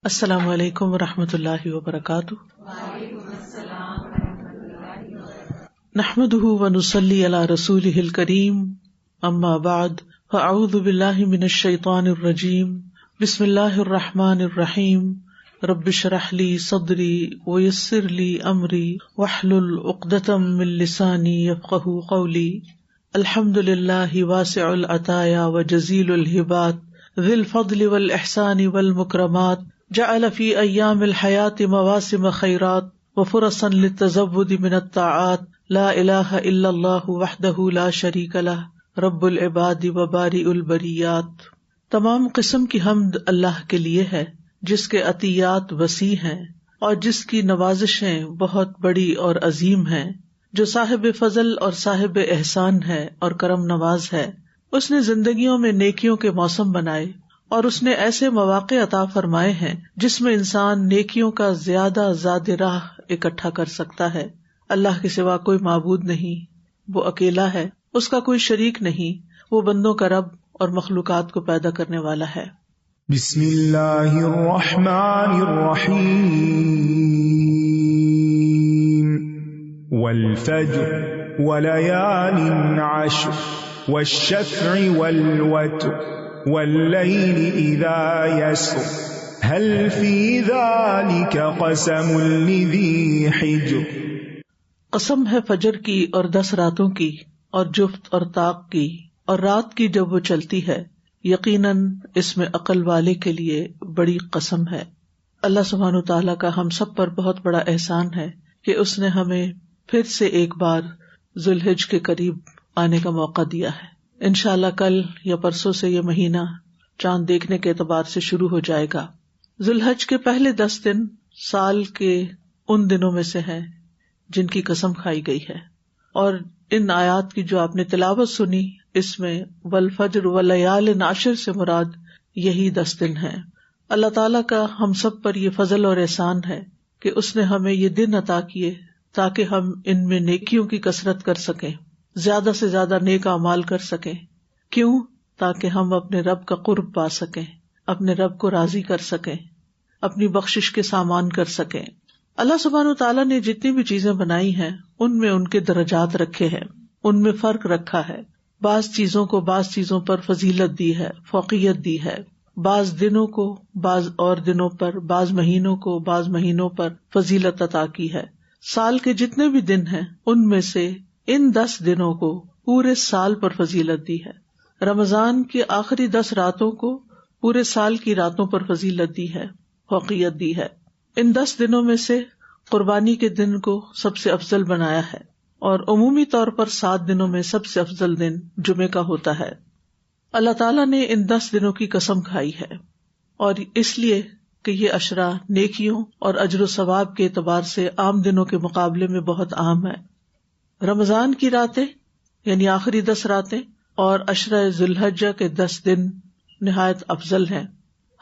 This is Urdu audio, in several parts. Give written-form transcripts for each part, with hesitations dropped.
السلام علیکم ورحمۃ اللہ وبرکاتہ۔ نحمده ونصلی علی رسولہ الکریم، اما بعد فاعوذ باللہ من الشیطان الرجیم، بسم اللہ الرحمن الرحیم، رب اشرح لی صدری ویسر لی امری واحلل عقدۃ من لسانی یفقہوا قولی۔ الحمد للہ واسع العطایا وجزیل الہبات ذی الفضل والاحسان والمکرمات، جعل فی ایام الحیات مواسم خیرات وفرصا للتزود من الطاعات، لا الہ الا اللہ وحدہ لا شریک لہ رب العباد وبارئ البریات۔ تمام قسم کی حمد اللہ کے لیے ہے جس کے عطیات وسیع ہیں اور جس کی نوازشیں بہت بڑی اور عظیم ہیں، جو صاحب فضل اور صاحب احسان ہے اور کرم نواز ہے۔ اس نے زندگیوں میں نیکیوں کے موسم بنائے اور اس نے ایسے مواقع عطا فرمائے ہیں جس میں انسان نیکیوں کا زیادہ زاد راہ اکٹھا کر سکتا ہے۔ اللہ کے سوا کوئی معبود نہیں، وہ اکیلا ہے، اس کا کوئی شریک نہیں، وہ بندوں کا رب اور مخلوقات کو پیدا کرنے والا ہے۔ بسم اللہ الرحمن الرحیم، والفجر ولیال عشر والشفع والوتر واللیل اذا یسر هل فی ذلک قسم لذی حجر۔ قسم ہے فجر کی اور 10 راتوں کی اور جفت اور طاق کی اور رات کی جب وہ چلتی ہے، یقیناً اس میں عقل والے کے لیے بڑی قسم ہے۔ اللہ سبحانہ تعالیٰ کا ہم سب پر بہت بڑا احسان ہے کہ اس نے ہمیں پھر سے ایک بار ذوالحج کے قریب آنے کا موقع دیا ہے۔ انشاءاللہ کل یا پرسوں سے یہ مہینہ چاند دیکھنے کے اعتبار سے شروع ہو جائے گا۔ ذوالحج کے پہلے 10 دن سال کے ان دنوں میں سے ہیں جن کی قسم کھائی گئی ہے، اور ان آیات کی جو آپ نے تلاوت سنی اس میں والفجر ولیال عشر سے مراد یہی 10 دن ہیں۔ اللہ تعالیٰ کا ہم سب پر یہ فضل اور احسان ہے کہ اس نے ہمیں یہ دن عطا کیے تاکہ ہم ان میں نیکیوں کی کثرت کر سکیں، زیادہ سے زیادہ نیک اعمال کر سکیں۔ کیوں؟ تاکہ ہم اپنے رب کا قرب پا سکیں، اپنے رب کو راضی کر سکیں، اپنی بخشش کے سامان کر سکیں۔ اللہ سبحانہ وتعالیٰ نے جتنی بھی چیزیں بنائی ہیں ان میں ان کے درجات رکھے ہیں، ان میں فرق رکھا ہے۔ بعض چیزوں کو بعض چیزوں پر فضیلت دی ہے، فوقیت دی ہے، بعض دنوں کو بعض اور دنوں پر، بعض مہینوں کو بعض مہینوں پر فضیلت عطا کی ہے۔ سال کے جتنے بھی دن ہیں ان میں سے ان 10 دنوں کو پورے سال پر فضیلت دی ہے۔ رمضان کی آخری 10 راتوں کو پورے سال کی راتوں پر فضیلت دی ہے، فوقیت دی ہے۔ ان 10 دنوں میں سے قربانی کے دن کو سب سے افضل بنایا ہے، اور عمومی طور پر 7 دنوں میں سب سے افضل دن جمعے کا ہوتا ہے۔ اللہ تعالیٰ نے ان 10 دنوں کی قسم کھائی ہے، اور اس لیے کہ یہ عشرہ نیکیوں اور اجر و ثواب کے اعتبار سے عام دنوں کے مقابلے میں بہت عام ہے۔ رمضان کی راتیں یعنی آخری 10 راتیں اور عشرہ ذوالحجہ کے 10 دن نہایت افضل ہیں۔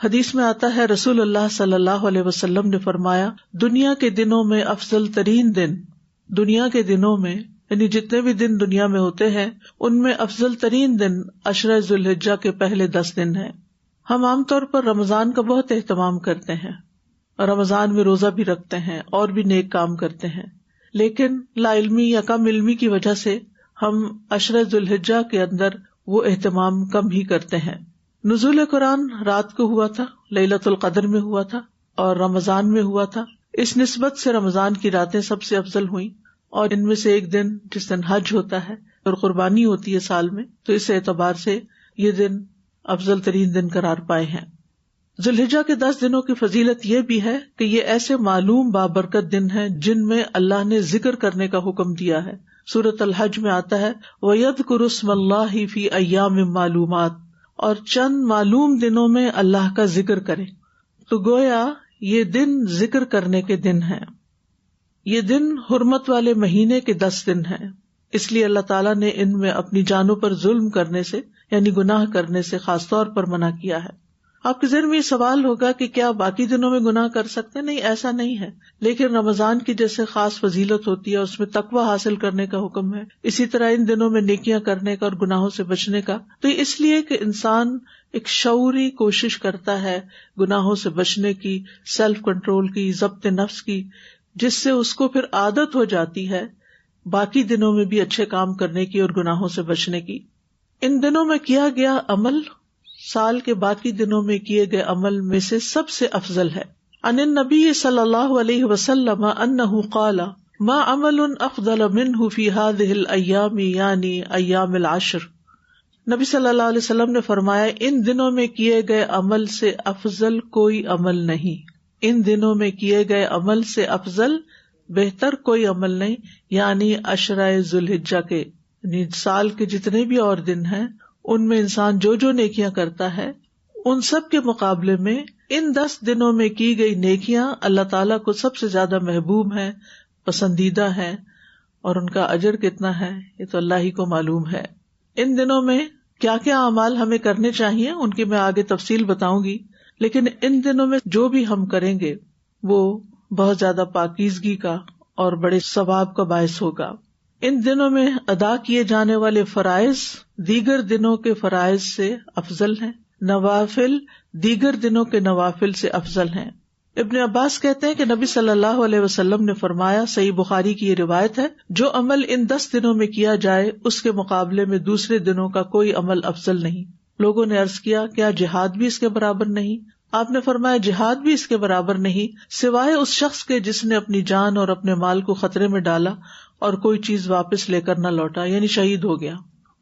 حدیث میں آتا ہے رسول اللہ صلی اللہ علیہ وسلم نے فرمایا، دنیا کے دنوں میں افضل ترین دن، دنیا کے دنوں میں یعنی جتنے بھی دن دنیا میں ہوتے ہیں ان میں افضل ترین دن عشرہ ذوالحجہ کے پہلے 10 دن ہیں۔ ہم عام طور پر رمضان کا بہت اہتمام کرتے ہیں، رمضان میں روزہ بھی رکھتے ہیں اور بھی نیک کام کرتے ہیں، لیکن لا علمی یا کم علمی کی وجہ سے ہم عشرہ ذوالحجہ کے اندر وہ اہتمام کم ہی کرتے ہیں۔ نزول قرآن رات کو ہوا تھا، لیلۃ القدر میں ہوا تھا اور رمضان میں ہوا تھا، اس نسبت سے رمضان کی راتیں سب سے افضل ہوئیں، اور ان میں سے ایک دن جس دن حج ہوتا ہے اور قربانی ہوتی ہے سال میں، تو اس اعتبار سے یہ دن افضل ترین دن قرار پائے ہیں۔ ذوالحجہ کے 10 دنوں کی فضیلت یہ بھی ہے کہ یہ ایسے معلوم بابرکت دن ہیں جن میں اللہ نے ذکر کرنے کا حکم دیا ہے۔ سورۃ الحج میں آتا ہے وَيَذْكُرُ اسْمَ اللَّهِ فِي أَيَّامٍ مَّعْلُومَاتٍ، اور چند معلوم دنوں میں اللہ کا ذکر کرے۔ تو گویا یہ دن ذکر کرنے کے دن ہیں، یہ دن حرمت والے مہینے کے 10 دن ہیں، اس لیے اللہ تعالیٰ نے ان میں اپنی جانوں پر ظلم کرنے سے یعنی گناہ کرنے سے خاص طور پر منع کیا ہے۔ آپ کے ذہن میں یہ سوال ہوگا کہ کیا باقی دنوں میں گناہ کر سکتے ہیں؟ نہیں، ایسا نہیں ہے، لیکن رمضان کی جیسے خاص فضیلت ہوتی ہے، اس میں تقویٰ حاصل کرنے کا حکم ہے، اسی طرح ان دنوں میں نیکیاں کرنے کا اور گناہوں سے بچنے کا۔ تو اس لیے کہ انسان ایک شعوری کوشش کرتا ہے گناہوں سے بچنے کی، سیلف کنٹرول کی، ضبط نفس کی، جس سے اس کو پھر عادت ہو جاتی ہے باقی دنوں میں بھی اچھے کام کرنے کی اور گناہوں سے بچنے کی۔ ان دنوں میں کیا گیا عمل سال کے باقی دنوں میں کیے گئے عمل میں سے سب سے افضل ہے۔ عن النبی صلی اللہ علیہ وسلم انہ قال ما عمل افضل منہ فی ہذہ الایام یعنی ایام العشر۔ نبی صلی اللہ علیہ وسلم نے فرمایا ان دنوں میں کیے گئے عمل سے افضل کوئی عمل نہیں، ان دنوں میں کیے گئے عمل سے افضل بہتر کوئی عمل نہیں، یعنی عشرہ ذوالحجہ کے، یعنی سال کے جتنے بھی اور دن ہیں ان میں انسان جو جو نیکیاں کرتا ہے ان سب کے مقابلے میں ان 10 دنوں میں کی گئی نیکیاں اللہ تعالیٰ کو سب سے زیادہ محبوب ہیں، پسندیدہ ہیں، اور ان کا اجر کتنا ہے یہ تو اللہ ہی کو معلوم ہے۔ ان دنوں میں کیا کیا اعمال ہمیں کرنے چاہیے ان کی میں آگے تفصیل بتاؤں گی، لیکن ان دنوں میں جو بھی ہم کریں گے وہ بہت زیادہ پاکیزگی کا اور بڑے ثواب کا باعث ہوگا۔ ان دنوں میں ادا کیے جانے والے فرائض دیگر دنوں کے فرائض سے افضل ہیں، نوافل دیگر دنوں کے نوافل سے افضل ہیں۔ ابن عباس کہتے ہیں کہ نبی صلی اللہ علیہ وسلم نے فرمایا، صحیح بخاری کی یہ روایت ہے، جو عمل ان 10 دنوں میں کیا جائے اس کے مقابلے میں دوسرے دنوں کا کوئی عمل افضل نہیں۔ لوگوں نے عرض کیا کیا جہاد بھی اس کے برابر نہیں؟ آپ نے فرمایا جہاد بھی اس کے برابر نہیں، سوائے اس شخص کے جس نے اپنی جان اور اپنے مال کو خطرے میں ڈالا اور کوئی چیز واپس لے کر نہ لوٹا، یعنی شہید ہو گیا،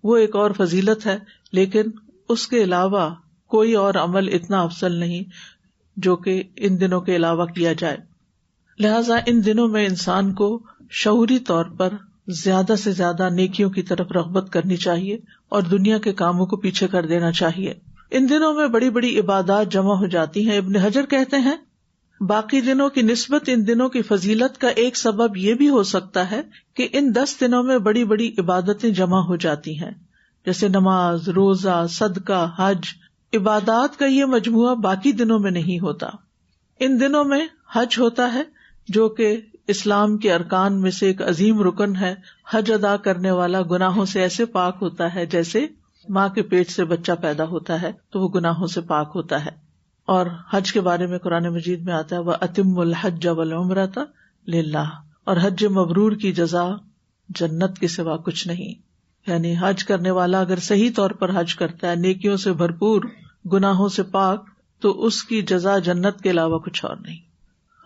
وہ ایک اور فضیلت ہے، لیکن اس کے علاوہ کوئی اور عمل اتنا افضل نہیں جو کہ ان دنوں کے علاوہ کیا جائے۔ لہٰذا ان دنوں میں انسان کو شعوری طور پر زیادہ سے زیادہ نیکیوں کی طرف رغبت کرنی چاہیے اور دنیا کے کاموں کو پیچھے کر دینا چاہیے۔ ان دنوں میں بڑی بڑی عبادات جمع ہو جاتی ہیں۔ ابن حجر کہتے ہیں باقی دنوں کی نسبت ان دنوں کی فضیلت کا ایک سبب یہ بھی ہو سکتا ہے کہ ان 10 دنوں میں بڑی بڑی عبادتیں جمع ہو جاتی ہیں، جیسے نماز، روزہ، صدقہ، حج۔ عبادات کا یہ مجموعہ باقی دنوں میں نہیں ہوتا۔ ان دنوں میں حج ہوتا ہے جو کہ اسلام کے ارکان میں سے ایک عظیم رکن ہے۔ حج ادا کرنے والا گناہوں سے ایسے پاک ہوتا ہے جیسے ماں کے پیٹ سے بچہ پیدا ہوتا ہے تو وہ گناہوں سے پاک ہوتا ہے۔ اور حج کے بارے میں قرآن مجید میں آتا ہے وَأَتِمُّ الْحَجَّ وَالْعُمْرَةَ لِلَّهِ، اور حج مبرور کی جزا جنت کے سوا کچھ نہیں۔ یعنی حج کرنے والا اگر صحیح طور پر حج کرتا ہے، نیکیوں سے بھرپور، گناہوں سے پاک، تو اس کی جزا جنت کے علاوہ کچھ اور نہیں۔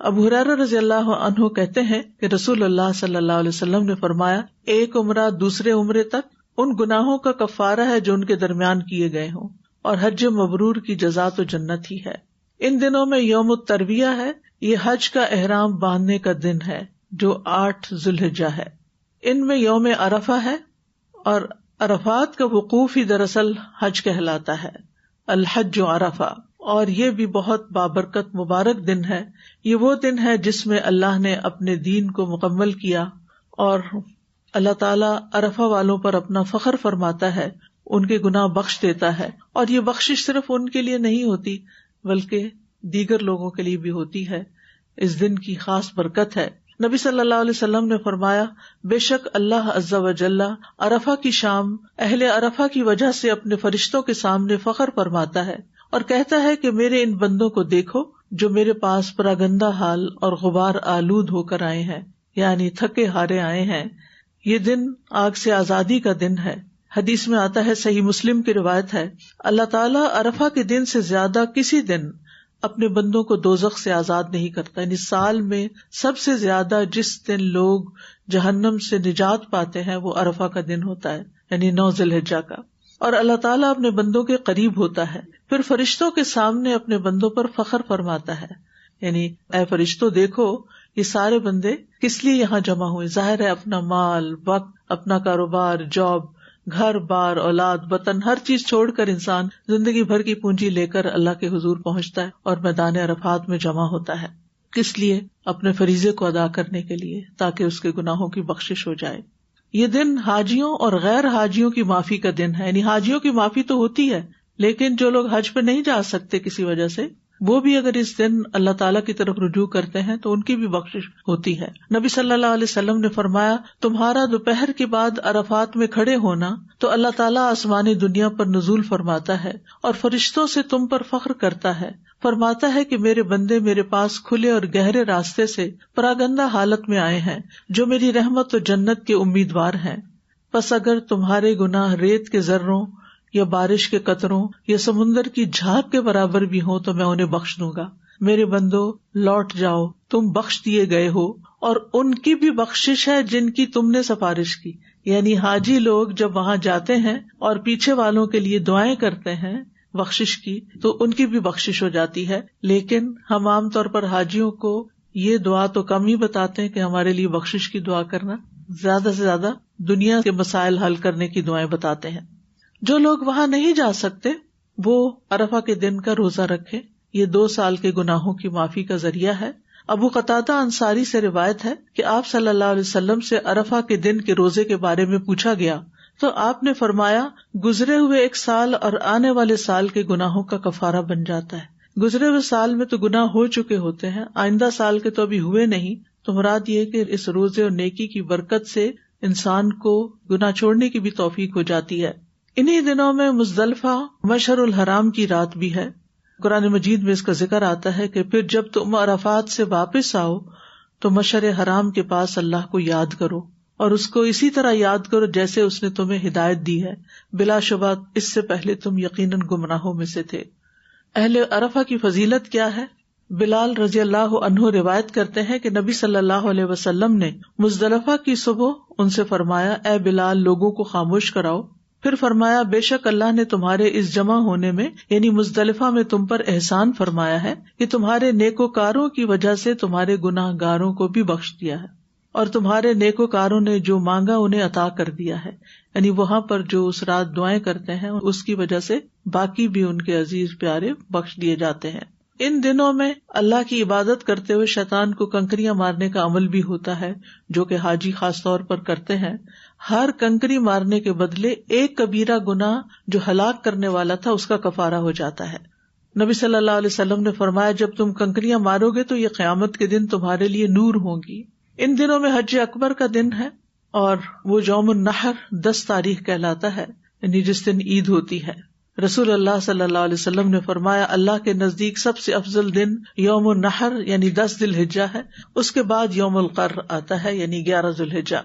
ابو ہریرہ رضی اللہ عنہ کہتے ہیں کہ رسول اللہ صلی اللہ علیہ وسلم نے فرمایا ایک عمرہ دوسرے عمرے تک ان گناہوں کا کفارہ ہے جو ان کے درمیان کیے گئے ہوں، اور حج مبرور کی جزا تو جنت ہی ہے۔ ان دنوں میں یوم الترویہ ہے، یہ حج کا احرام باندھنے کا دن ہے جو 8 ذوالحجہ ہے۔ ان میں یوم عرفہ ہے، اور عرفات کا وقوف ہی دراصل حج کہلاتا ہے، الحج عرفہ، اور یہ بھی بہت بابرکت مبارک دن ہے۔ یہ وہ دن ہے جس میں اللہ نے اپنے دین کو مکمل کیا، اور اللہ تعالیٰ عرفہ والوں پر اپنا فخر فرماتا ہے، ان کے گناہ بخش دیتا ہے، اور یہ بخشش صرف ان کے لیے نہیں ہوتی بلکہ دیگر لوگوں کے لیے بھی ہوتی ہے۔ اس دن کی خاص برکت ہے۔ نبی صلی اللہ علیہ وسلم نے فرمایا بے شک اللہ عز و جل عرفہ کی شام اہل عرفہ کی وجہ سے اپنے فرشتوں کے سامنے فخر فرماتا ہے اور کہتا ہے کہ میرے ان بندوں کو دیکھو جو میرے پاس پراگندہ حال اور غبار آلود ہو کر آئے ہیں، یعنی تھکے ہارے آئے ہیں۔ یہ دن آگ سے آزادی کا دن ہے۔ حدیث میں آتا ہے، صحیح مسلم کی روایت ہے، اللہ تعالیٰ عرفہ کے دن سے زیادہ کسی دن اپنے بندوں کو دوزخ سے آزاد نہیں کرتا، یعنی سال میں سب سے زیادہ جس دن لوگ جہنم سے نجات پاتے ہیں وہ عرفہ کا دن ہوتا ہے، یعنی 9 ذوالحجہ کا، اور اللہ تعالیٰ اپنے بندوں کے قریب ہوتا ہے، پھر فرشتوں کے سامنے اپنے بندوں پر فخر فرماتا ہے، یعنی اے فرشتوں دیکھو یہ سارے بندے کس لیے یہاں جمع ہوئے، ظاہر ہے اپنا مال، وقت، اپنا کاروبار، جاب، گھر بار، اولاد، وطن، ہر چیز چھوڑ کر انسان زندگی بھر کی پونجی لے کر اللہ کے حضور پہنچتا ہے اور میدان عرفات میں جمع ہوتا ہے۔ کس لیے؟ اپنے فریضے کو ادا کرنے کے لیے، تاکہ اس کے گناہوں کی بخشش ہو جائے۔ یہ دن حاجیوں اور غیر حاجیوں کی معافی کا دن ہے، یعنی حاجیوں کی معافی تو ہوتی ہے، لیکن جو لوگ حج پہ نہیں جا سکتے کسی وجہ سے، وہ بھی اگر اس دن اللہ تعالیٰ کی طرف رجوع کرتے ہیں تو ان کی بھی بخشش ہوتی ہے. نبی صلی اللہ علیہ وسلم نے فرمایا تمہارا دوپہر کے بعد عرفات میں کھڑے ہونا تو اللہ تعالیٰ آسمانی دنیا پر نزول فرماتا ہے اور فرشتوں سے تم پر فخر کرتا ہے. فرماتا ہے کہ میرے بندے میرے پاس کھلے اور گہرے راستے سے پراگندہ حالت میں آئے ہیں جو میری رحمت و جنت کے امیدوار ہیں. پس اگر تمہارے گناہ ریت کے ذروں یا بارش کے قطروں یا سمندر کی جھاگ کے برابر بھی ہوں تو میں انہیں بخش دوں گا. میرے بندو لوٹ جاؤ، تم بخش دیے گئے ہو، اور ان کی بھی بخشش ہے جن کی تم نے سفارش کی. یعنی حاجی لوگ جب وہاں جاتے ہیں اور پیچھے والوں کے لیے دعائیں کرتے ہیں بخشش کی تو ان کی بھی بخشش ہو جاتی ہے. لیکن ہم عام طور پر حاجیوں کو یہ دعا تو کم ہی بتاتے ہیں کہ ہمارے لیے بخشش کی دعا کرنا، زیادہ سے زیادہ دنیا کے مسائل حل کرنے کی دعائیں بتاتے ہیں. جو لوگ وہاں نہیں جا سکتے وہ عرفہ کے دن کا روزہ رکھیں، یہ 2 سال کے گناہوں کی معافی کا ذریعہ ہے. ابو قتادہ انصاری سے روایت ہے کہ آپ صلی اللہ علیہ وسلم سے عرفہ کے دن کے روزے کے بارے میں پوچھا گیا تو آپ نے فرمایا گزرے ہوئے 1 سال اور آنے والے سال کے گناہوں کا کفارہ بن جاتا ہے. گزرے ہوئے سال میں تو گناہ ہو چکے ہوتے ہیں، آئندہ سال کے تو ابھی ہوئے نہیں. تو مراد یہ کہ اس روزے اور نیکی کی برکت سے انسان کو گناہ چھوڑنے کی بھی توفیق ہو جاتی ہے. انہی دنوں میں مزدلفہ مشعر الحرام کی رات بھی ہے. قرآن مجید میں اس کا ذکر آتا ہے کہ پھر جب تم عرفات سے واپس آؤ تو مشعر حرام کے پاس اللہ کو یاد کرو اور اس کو اسی طرح یاد کرو جیسے اس نے تمہیں ہدایت دی ہے. بلا شبہ اس سے پہلے تم یقیناً گمراہوں میں سے تھے. اہل عرفہ کی فضیلت کیا ہے؟ بلال رضی اللہ عنہ روایت کرتے ہیں کہ نبی صلی اللہ علیہ وسلم نے مزدلفہ کی صبح ان سے فرمایا اے بلال لوگوں کو خاموش کراؤ. پھر فرمایا بے شک اللہ نے تمہارے اس جمع ہونے میں یعنی مزدلفہ میں تم پر احسان فرمایا ہے کہ تمہارے نیکوکاروں کی وجہ سے تمہارے گناہ گاروں کو بھی بخش دیا ہے اور تمہارے نیکوکاروں نے جو مانگا انہیں عطا کر دیا ہے. یعنی وہاں پر جو اس رات دعائیں کرتے ہیں اس کی وجہ سے باقی بھی ان کے عزیز پیارے بخش دیے جاتے ہیں. ان دنوں میں اللہ کی عبادت کرتے ہوئے شیطان کو کنکریاں مارنے کا عمل بھی ہوتا ہے جو کہ حاجی خاص طور پر کرتے ہیں. ہر کنکری مارنے کے بدلے ایک کبیرہ گناہ جو ہلاک کرنے والا تھا اس کا کفارہ ہو جاتا ہے. نبی صلی اللہ علیہ وسلم نے فرمایا جب تم کنکریاں مارو گے تو یہ قیامت کے دن تمہارے لیے نور ہوں گی. ان دنوں میں حج اکبر کا دن ہے اور وہ یوم النحر 10 تاریخ کہلاتا ہے، یعنی جس دن عید ہوتی ہے. رسول اللہ صلی اللہ علیہ وسلم نے فرمایا اللہ کے نزدیک سب سے افضل دن یوم النحر یعنی 10 ذی الحجہ ہے، اس کے بعد یوم القر آتا ہے یعنی 11 ذی الحجہ.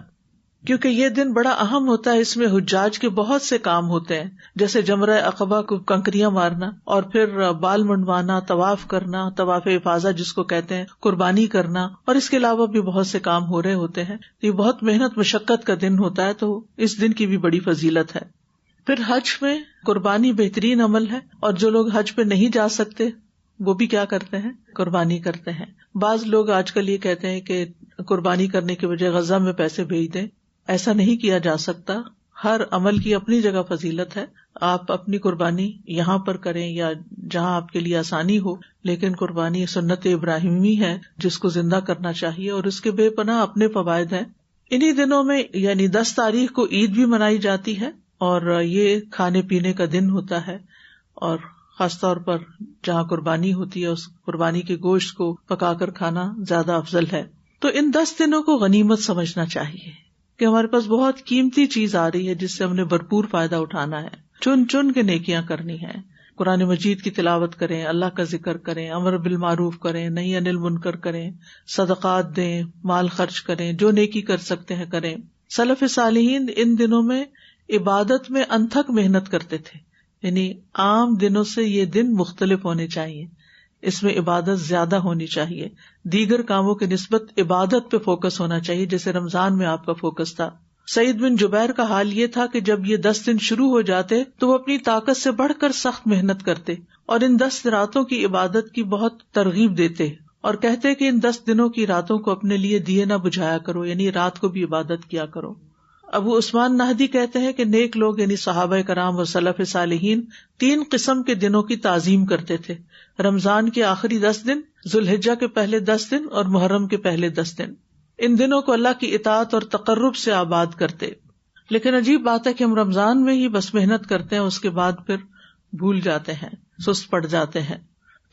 کیونکہ یہ دن بڑا اہم ہوتا ہے، اس میں حجاج کے بہت سے کام ہوتے ہیں جیسے جمرہ عقبہ کو کنکریاں مارنا اور پھر بال منڈوانا، طواف کرنا، طواف افاضہ جس کو کہتے ہیں، قربانی کرنا، اور اس کے علاوہ بھی بہت سے کام ہو رہے ہوتے ہیں. یہ بہت محنت مشقت کا دن ہوتا ہے تو اس دن کی بھی بڑی فضیلت ہے. پھر حج میں قربانی بہترین عمل ہے اور جو لوگ حج پہ نہیں جا سکتے وہ بھی کیا کرتے ہیں؟ قربانی کرتے ہیں. بعض لوگ آج کل یہ کہتے ہیں کہ قربانی کرنے کے بجائے غزہ میں پیسے بھیج دیں. ایسا نہیں کیا جا سکتا. ہر عمل کی اپنی جگہ فضیلت ہے. آپ اپنی قربانی یہاں پر کریں یا جہاں آپ کے لیے آسانی ہو، لیکن قربانی سنت ابراہیمی ہے جس کو زندہ کرنا چاہیے اور اس کے بے پناہ اپنے فوائد ہیں. انہی دنوں میں یعنی 10 تاریخ کو عید بھی منائی جاتی ہے اور یہ کھانے پینے کا دن ہوتا ہے اور خاص طور پر جہاں قربانی ہوتی ہے اس قربانی کے گوشت کو پکا کر کھانا زیادہ افضل ہے. تو ان 10 دنوں کو غنیمت سمجھنا چاہیے کہ ہمارے پاس بہت قیمتی چیز آ رہی ہے جس سے ہم نے بھرپور فائدہ اٹھانا ہے. چن چن کے نیکیاں کرنی ہیں. قرآن مجید کی تلاوت کریں، اللہ کا ذکر کریں، امر بالمعروف کریں، نہی عن المنکر کریں، صدقات دیں، مال خرچ کریں، جو نیکی کر سکتے ہیں کریں. سلف صالحین ان دنوں میں عبادت میں انتھک محنت کرتے تھے. یعنی عام دنوں سے یہ دن مختلف ہونے چاہیے، اس میں عبادت زیادہ ہونی چاہیے، دیگر کاموں کی نسبت عبادت پہ فوکس ہونا چاہیے جیسے رمضان میں آپ کا فوکس تھا. سعید بن جبیر کا حال یہ تھا کہ جب یہ 10 دن شروع ہو جاتے تو وہ اپنی طاقت سے بڑھ کر سخت محنت کرتے اور ان 10 راتوں کی عبادت کی بہت ترغیب دیتے اور کہتے کہ ان 10 دنوں کی راتوں کو اپنے لیے دیے نہ بجھایا کرو، یعنی رات کو بھی عبادت کیا کرو. ابو عثمان نہدی کہتے ہیں کہ نیک لوگ یعنی صحابہ کرام و سلف صالحین 3 قسم کے دنوں کی تعظیم کرتے تھے: رمضان کے آخری 10 دن، ذوالحجہ کے پہلے 10 دن اور محرم کے پہلے 10 دن. ان دنوں کو اللہ کی اطاعت اور تقرب سے آباد کرتے. لیکن عجیب بات ہے کہ ہم رمضان میں ہی بس محنت کرتے ہیں، اس کے بعد پھر بھول جاتے ہیں، سست پڑ جاتے ہیں.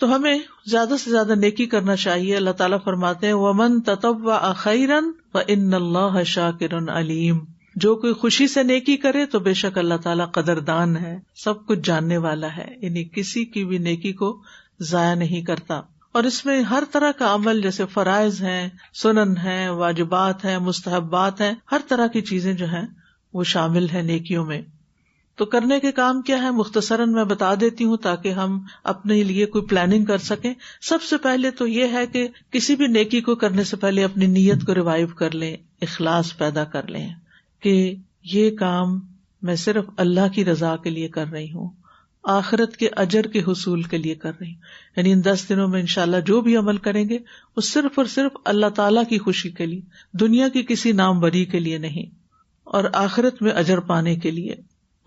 تو ہمیں زیادہ سے زیادہ نیکی کرنا چاہیے. اللہ تعالیٰ فرماتے ہیں وَمَن تَطَوَّعَ خَيْرًا فَإِنَّ اللَّهَ شَاكِرٌ عَلِيمٌ. جو کوئی خوشی سے نیکی کرے تو بے شک اللہ تعالیٰ قدردان ہے، سب کچھ جاننے والا ہے، یعنی کسی کی بھی نیکی کو ضائع نہیں کرتا. اور اس میں ہر طرح کا عمل، جیسے فرائض ہیں، سنن ہیں، واجبات ہیں، مستحبات ہیں، ہر طرح کی چیزیں جو ہیں وہ شامل ہیں نیکیوں میں. تو کرنے کے کام کیا ہے مختصراً میں بتا دیتی ہوں تاکہ ہم اپنے لیے کوئی پلاننگ کر سکیں. سب سے پہلے تو یہ ہے کہ کسی بھی نیکی کو کرنے سے پہلے اپنی نیت کو ریوائیو کر لیں، اخلاص پیدا کر لیں کہ یہ کام میں صرف اللہ کی رضا کے لیے کر رہی ہوں، آخرت کے اجر کے حصول کے لیے کر رہی ہوں. یعنی ان 10 دنوں میں انشاءاللہ جو بھی عمل کریں گے وہ صرف اور صرف اللہ تعالیٰ کی خوشی کے لیے، دنیا کی کسی نام بری کے لیے نہیں، اور آخرت میں اجر پانے کے لیے.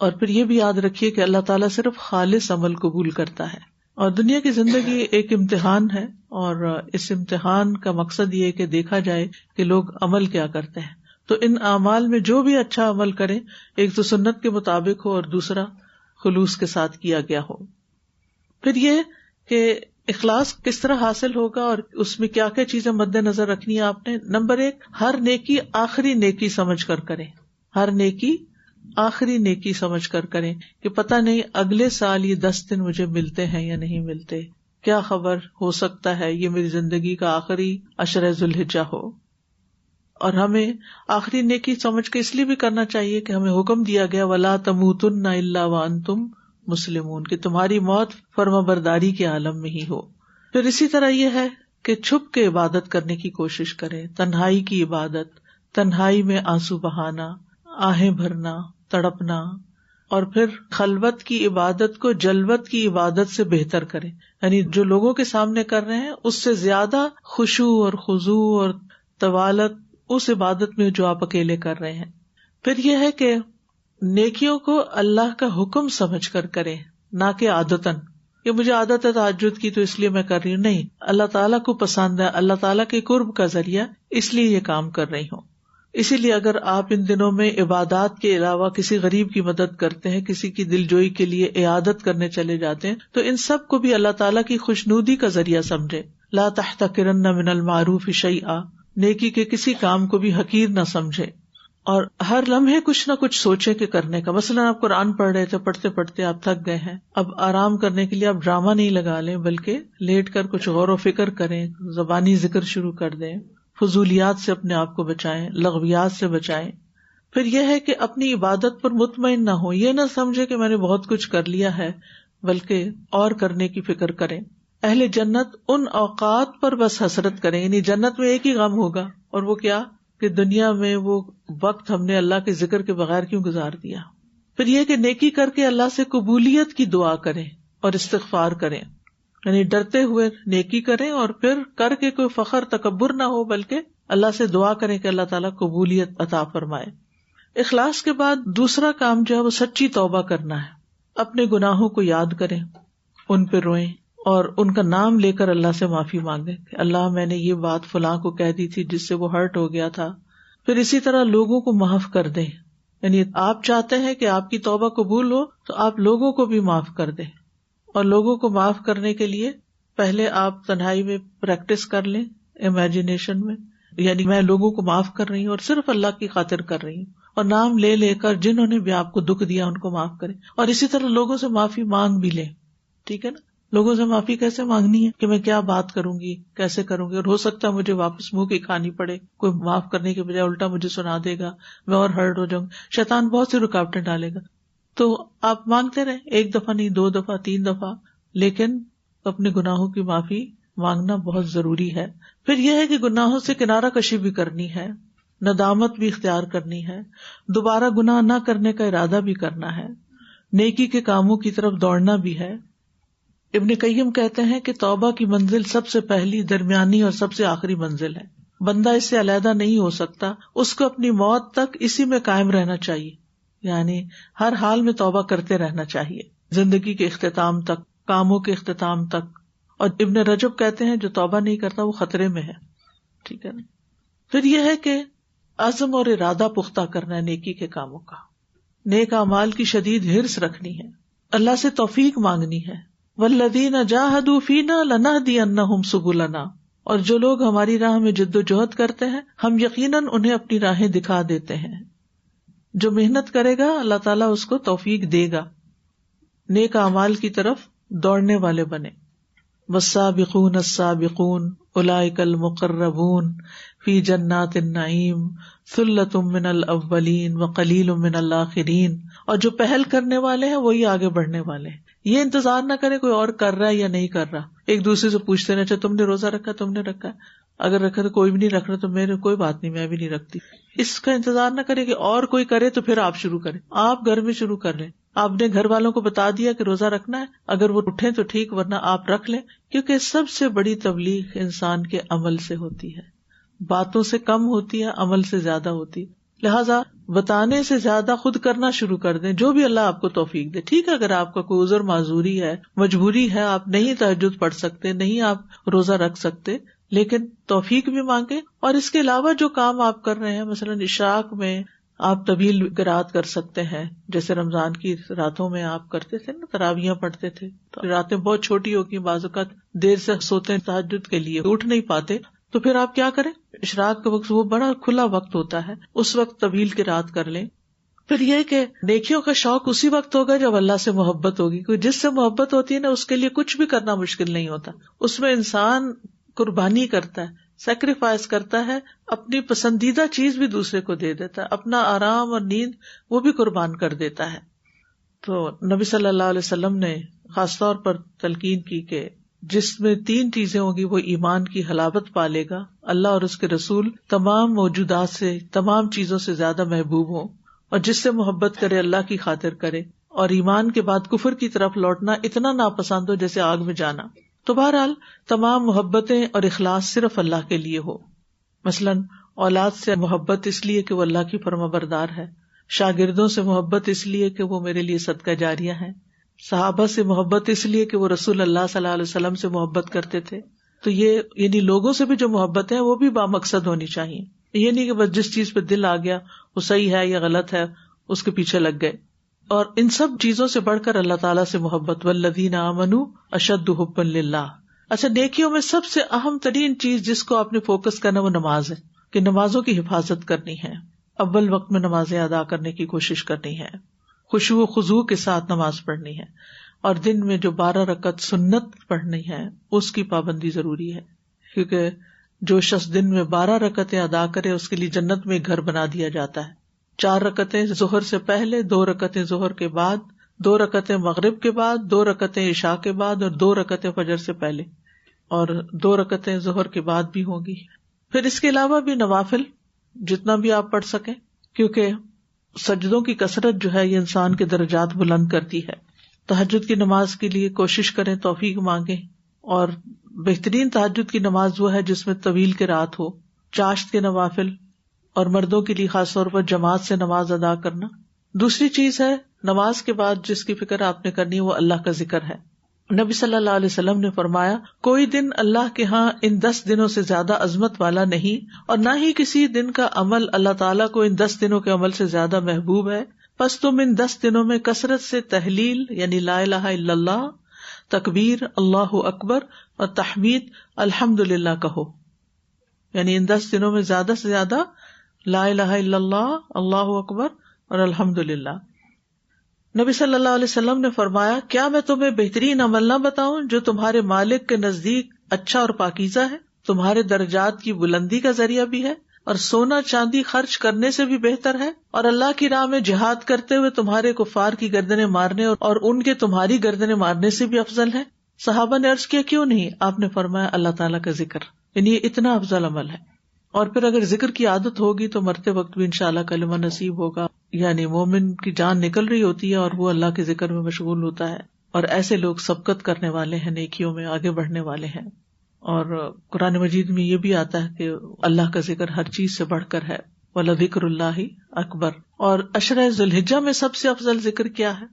اور پھر یہ بھی یاد رکھیے کہ اللہ تعالیٰ صرف خالص عمل قبول کرتا ہے. اور دنیا کی زندگی ایک امتحان ہے، اور اس امتحان کا مقصد یہ ہے کہ دیکھا جائے کہ لوگ عمل کیا کرتے ہیں. تو ان اعمال میں جو بھی اچھا عمل کریں، ایک تو سنت کے مطابق ہو اور دوسرا خلوص کے ساتھ کیا گیا ہو. پھر یہ کہ اخلاص کس طرح حاصل ہوگا اور اس میں کیا کیا چیزیں مد نظر رکھنی ہے آپ نے. نمبر 1، ہر نیکی آخری نیکی سمجھ کر کریں. ہر نیکی آخری نیکی سمجھ کر کریں کہ پتہ نہیں اگلے سال یہ 10 دن مجھے ملتے ہیں یا نہیں ملتے، کیا خبر، ہو سکتا ہے یہ میری زندگی کا آخری عشرہ ذوالحجہ ہو. اور ہمیں آخری نیکی سمجھ کے اس لیے بھی کرنا چاہیے کہ ہمیں حکم دیا گیا وَلَا تَمُوتُنَّ إِلَّا وَأَنْتُمْ مُسْلِمُونَ، کہ تمہاری موت فرمانبرداری کے عالم میں ہی ہو. پھر اسی طرح یہ ہے کہ چھپ کے عبادت کرنے کی کوشش کریں، تنہائی کی عبادت، تنہائی میں آنسو بہانا، آہیں بھرنا، تڑپنا. اور پھر خلوت کی عبادت کو جلوت کی عبادت سے بہتر کریں، یعنی جو لوگوں کے سامنے کر رہے ہیں اس سے زیادہ خشوع اور خضوع اور طوالت اس عبادت میں جو آپ اکیلے کر رہے ہیں. پھر یہ ہے کہ نیکیوں کو اللہ کا حکم سمجھ کر کریں، نہ کہ عادتاً کہ مجھے عادت ہے تہجد کی تو اس لیے میں کر رہی ہوں. نہیں، اللہ تعالیٰ کو پسند ہے، اللہ تعالیٰ کے قرب کا ذریعہ، اس لیے یہ کام کر رہی ہوں. اسی لیے اگر آپ ان دنوں میں عبادات کے علاوہ کسی غریب کی مدد کرتے ہیں، کسی کی دلجوئی کے لیے عیادت کرنے چلے جاتے ہیں، تو ان سب کو بھی اللہ تعالیٰ کی خوشنودی کا ذریعہ سمجھے. لا تحتقرن من المعروف شیئا، نیکی کے کسی کام کو بھی حقیر نہ سمجھے. اور ہر لمحے کچھ نہ کچھ سوچیں کہ کرنے کا. مثلاً آپ قرآن پڑھ رہے تھے، پڑھتے پڑھتے آپ تھک گئے ہیں، اب آرام کرنے کے لیے آپ ڈرامہ نہیں لگا لیں، بلکہ لیٹ کر کچھ غور و فکر کریں، زبانی ذکر شروع کر دیں، فضولیات سے اپنے آپ کو بچائیں، لغویات سے بچائیں. پھر یہ ہے کہ اپنی عبادت پر مطمئن نہ ہو، یہ نہ سمجھے کہ میں نے بہت کچھ کر لیا ہے، بلکہ اور کرنے کی فکر کریں. اہل جنت ان اوقات پر بس حسرت کریں، یعنی جنت میں ایک ہی غم ہوگا، اور وہ کیا کہ دنیا میں وہ وقت ہم نے اللہ کے ذکر کے بغیر کیوں گزار دیا. پھر یہ کہ نیکی کر کے اللہ سے قبولیت کی دعا کریں اور استغفار کریں، یعنی ڈرتے ہوئے نیکی کریں اور پھر کر کے کوئی فخر تکبر نہ ہو، بلکہ اللہ سے دعا کریں کہ اللہ تعالیٰ قبولیت عطا فرمائے. اخلاص کے بعد دوسرا کام جو ہے وہ سچی توبہ کرنا ہے. اپنے گناہوں کو یاد کریں، ان پہ روئیں اور ان کا نام لے کر اللہ سے معافی مانگیں کہ اللہ میں نے یہ بات فلاں کو کہہ دی تھی جس سے وہ ہرٹ ہو گیا تھا. پھر اسی طرح لوگوں کو معاف کر دیں، یعنی آپ چاہتے ہیں کہ آپ کی توبہ قبول ہو تو آپ لوگوں کو بھی معاف کر دیں. اور لوگوں کو معاف کرنے کے لیے پہلے آپ تنہائی میں پریکٹس کر لیں، امیجنیشن میں، یعنی میں لوگوں کو معاف کر رہی ہوں اور صرف اللہ کی خاطر کر رہی ہوں، اور نام لے لے کر جنہوں نے بھی آپ کو دکھ دیا ان کو معاف کریں. اور اسی طرح لوگوں سے معافی مانگ بھی لیں. ٹھیک ہے نا؟ لوگوں سے معافی کیسے مانگنی ہے کہ میں کیا بات کروں گی، کیسے کروں گی، اور ہو سکتا ہے مجھے واپس منہ کی کھانی پڑے، کوئی معاف کرنے کے بجائے الٹا مجھے سنا دے گا، میں اور ہرٹ ہو جاؤں گا، شیطان بہت سی رکاوٹیں ڈالے گا. تو آپ مانگتے رہیں، 1 دفعہ نہیں، 2 دفعہ، 3 دفعہ، لیکن اپنے گناہوں کی معافی مانگنا بہت ضروری ہے. پھر یہ ہے کہ گناہوں سے کنارہ کشی بھی کرنی ہے، ندامت بھی اختیار کرنی ہے، دوبارہ گناہ نہ کرنے کا ارادہ بھی کرنا ہے، نیکی کے کاموں کی طرف دوڑنا بھی ہے. ابن قیم کہتے ہیں کہ توبہ کی منزل سب سے پہلی، درمیانی اور سب سے آخری منزل ہے. بندہ اس سے علیحدہ نہیں ہو سکتا، اس کو اپنی موت تک اسی میں قائم رہنا چاہیے، یعنی ہر حال میں توبہ کرتے رہنا چاہیے، زندگی کے اختتام تک، کاموں کے اختتام تک. اور ابن رجب کہتے ہیں جو توبہ نہیں کرتا وہ خطرے میں ہے. ٹھیک ہے نا؟ پھر یہ ہے کہ عزم اور ارادہ پختہ کرنا ہے نیکی کے کاموں کا، نیک اعمال کی شدید حرص رکھنی ہے، اللہ سے توفیق مانگنی ہے، والذین جاہدوا فینا لنہدینہم سبلنا، اور جو لوگ ہماری راہ میں جد و جہد کرتے ہیں ہم یقیناً انہیں اپنی راہیں دکھا دیتے ہیں. جو محنت کرے گا اللہ تعالیٰ اس کو توفیق دے گا، نیک اعمال کی طرف دوڑنے والے بنے. والسابقون السابقون اولئک المقربون فی جنات النعیم ثلۃ من الاولین وقلیل من الآخرین، اور جو پہل کرنے والے ہیں وہی آگے بڑھنے والے ہیں. یہ انتظار نہ کرے کوئی اور کر رہا ہے یا نہیں کر رہا، ایک دوسرے سے پوچھتے رہے اچھا تم نے روزہ رکھا، تم نے رکھا، اگر رکھا تو کوئی بھی نہیں رکھ رہا تو میرے کوئی بات نہیں، میں بھی نہیں رکھتی. اس کا انتظار نہ کرے کہ اور کوئی کرے تو پھر آپ شروع کریں. آپ گھر میں شروع کر لیں. آپ نے گھر والوں کو بتا دیا کہ روزہ رکھنا ہے، اگر وہ اٹھیں تو ٹھیک، ورنہ آپ رکھ لیں. کیونکہ سب سے بڑی تبلیغ انسان کے عمل سے ہوتی ہے، باتوں سے کم ہوتی ہے، عمل سے زیادہ ہوتی ہے. لہٰذا بتانے سے زیادہ خود کرنا شروع کر دیں، جو بھی اللہ آپ کو توفیق دے. ٹھیک ہے اگر آپ کا کوئی عذر معذوری ہے، مجبوری ہے، آپ نہیں تہجد پڑھ سکتے، نہیں آپ روزہ رکھ سکتے، لیکن توفیق بھی مانگے. اور اس کے علاوہ جو کام آپ کر رہے ہیں، مثلاً اشراق میں آپ طویل قرات کر سکتے ہیں، جیسے رمضان کی راتوں میں آپ کرتے تھے نا، تراویحاں پڑھتے تھے، تو راتیں بہت چھوٹی ہوگی، بعض اوقات دیر سے سوتے ہیں تہجد کے لیے، اٹھ نہیں پاتے، تو پھر آپ کیا کریں، اشراق کا وقت وہ بڑا کھلا وقت ہوتا ہے، اس وقت طویل قرات کر لیں. پھر یہ کہ نیکیوں کا شوق اسی وقت ہوگا جب اللہ سے محبت ہوگی. کوئی جس سے محبت ہوتی ہے نا، اس کے لیے کچھ بھی کرنا مشکل نہیں ہوتا. اس میں انسان قربانی کرتا ہے، سیکریفائس کرتا ہے، اپنی پسندیدہ چیز بھی دوسرے کو دے دیتا ہے، اپنا آرام اور نیند وہ بھی قربان کر دیتا ہے. تو نبی صلی اللہ علیہ وسلم نے خاص طور پر تلقین کی کہ جس میں 3 چیزیں ہوں گی وہ ایمان کی حلاوت پالے گا، اللہ اور اس کے رسول تمام موجودات سے، تمام چیزوں سے زیادہ محبوب ہوں، اور جس سے محبت کرے اللہ کی خاطر کرے، اور ایمان کے بعد کفر کی طرف لوٹنا اتنا ناپسند ہو جیسے آگ میں جانا. تو بہرحال تمام محبتیں اور اخلاص صرف اللہ کے لیے ہو. مثلاً اولاد سے محبت اس لیے کہ وہ اللہ کی فرما بردار ہے، شاگردوں سے محبت اس لیے کہ وہ میرے لیے صدقہ جاریہ ہیں، صحابہ سے محبت اس لیے کہ وہ رسول اللہ صلی اللہ علیہ وسلم سے محبت کرتے تھے. تو یہ یعنی لوگوں سے بھی جو محبت ہے وہ بھی بامقصد ہونی چاہیے. یہ نہیں کہ بس جس چیز پہ دل آ گیا وہ صحیح ہے یا غلط ہے اس کے پیچھے لگ گئے. اور ان سب چیزوں سے بڑھ کر اللہ تعالیٰ سے محبت، والذین آمنوا اشد حبا للہ. اچھا، نیکیوں میں سب سے اہم ترین چیز جس کو آپ نے فوکس کرنا وہ نماز ہے، کہ نمازوں کی حفاظت کرنی ہے، اول وقت میں نمازیں ادا کرنے کی کوشش کرنی ہے، خشوع و خضوع کے ساتھ نماز پڑھنی ہے، اور دن میں جو 12 رکعت سنت پڑھنی ہے اس کی پابندی ضروری ہے. کیونکہ جو شخص دن میں 12 رکعتیں ادا کرے اس کے لیے جنت میں ایک گھر بنا دیا جاتا ہے. 4 رکعتیں ظہر سے پہلے، 2 رکعتیں ظہر کے بعد، 2 رکعتیں مغرب کے بعد، 2 رکعتیں عشاء کے بعد، اور 2 رکعتیں فجر سے پہلے، اور 2 رکعتیں ظہر کے بعد بھی ہوں گی. پھر اس کے علاوہ بھی نوافل جتنا بھی آپ پڑھ سکیں، کیونکہ سجدوں کی کثرت جو ہے یہ انسان کے درجات بلند کرتی ہے. تہجد کی نماز کے لیے کوشش کریں، توفیق مانگیں. اور بہترین تہجد کی نماز وہ ہے جس میں طویل قرات ہو. چاشت کے نوافل، اور مردوں کے لیے خاص طور پر جماعت سے نماز ادا کرنا. دوسری چیز ہے نماز کے بعد جس کی فکر آپ نے کرنی ہے وہ اللہ کا ذکر ہے. نبی صلی اللہ علیہ وسلم نے فرمایا کوئی دن اللہ کے ہاں ان 10 دنوں سے زیادہ عظمت والا نہیں، اور نہ ہی کسی دن کا عمل اللہ تعالیٰ کو ان 10 دنوں کے عمل سے زیادہ محبوب ہے. پس تم ان 10 دنوں میں کثرت سے تحلیل یعنی لا الہ الا اللہ، تکبیر اللہ اکبر اور تحمید الحمدللہ کہو. یعنی ان 10 دنوں میں زیادہ سے زیادہ لا الہ الا اللہ، اللہ اکبر اور الحمدللہ. نبی صلی اللہ علیہ وسلم نے فرمایا کیا میں تمہیں بہترین عمل نہ بتاؤں جو تمہارے مالک کے نزدیک اچھا اور پاکیزہ ہے، تمہارے درجات کی بلندی کا ذریعہ بھی ہے، اور سونا چاندی خرچ کرنے سے بھی بہتر ہے، اور اللہ کی راہ میں جہاد کرتے ہوئے تمہارے کفار کی گردنیں مارنے اور ان کے تمہاری گردنیں مارنے سے بھی افضل ہے. صحابہ نے عرض کیا کیوں نہیں؟ آپ نے فرمایا اللہ تعالیٰ کا ذکر، یعنی یہ اتنا افضل عمل ہے. اور پھر اگر ذکر کی عادت ہوگی تو مرتے وقت بھی انشاءاللہ کلمہ نصیب ہوگا. یعنی مومن کی جان نکل رہی ہوتی ہے اور وہ اللہ کے ذکر میں مشغول ہوتا ہے، اور ایسے لوگ سبقت کرنے والے ہیں، نیکیوں میں آگے بڑھنے والے ہیں. اور قرآن مجید میں یہ بھی آتا ہے کہ اللہ کا ذکر ہر چیز سے بڑھ کر ہے، وَلَذِكْرُ اللَّهِ اکبر. اور عشرہ ذوالحجہ میں سب سے افضل ذکر کیا ہے؟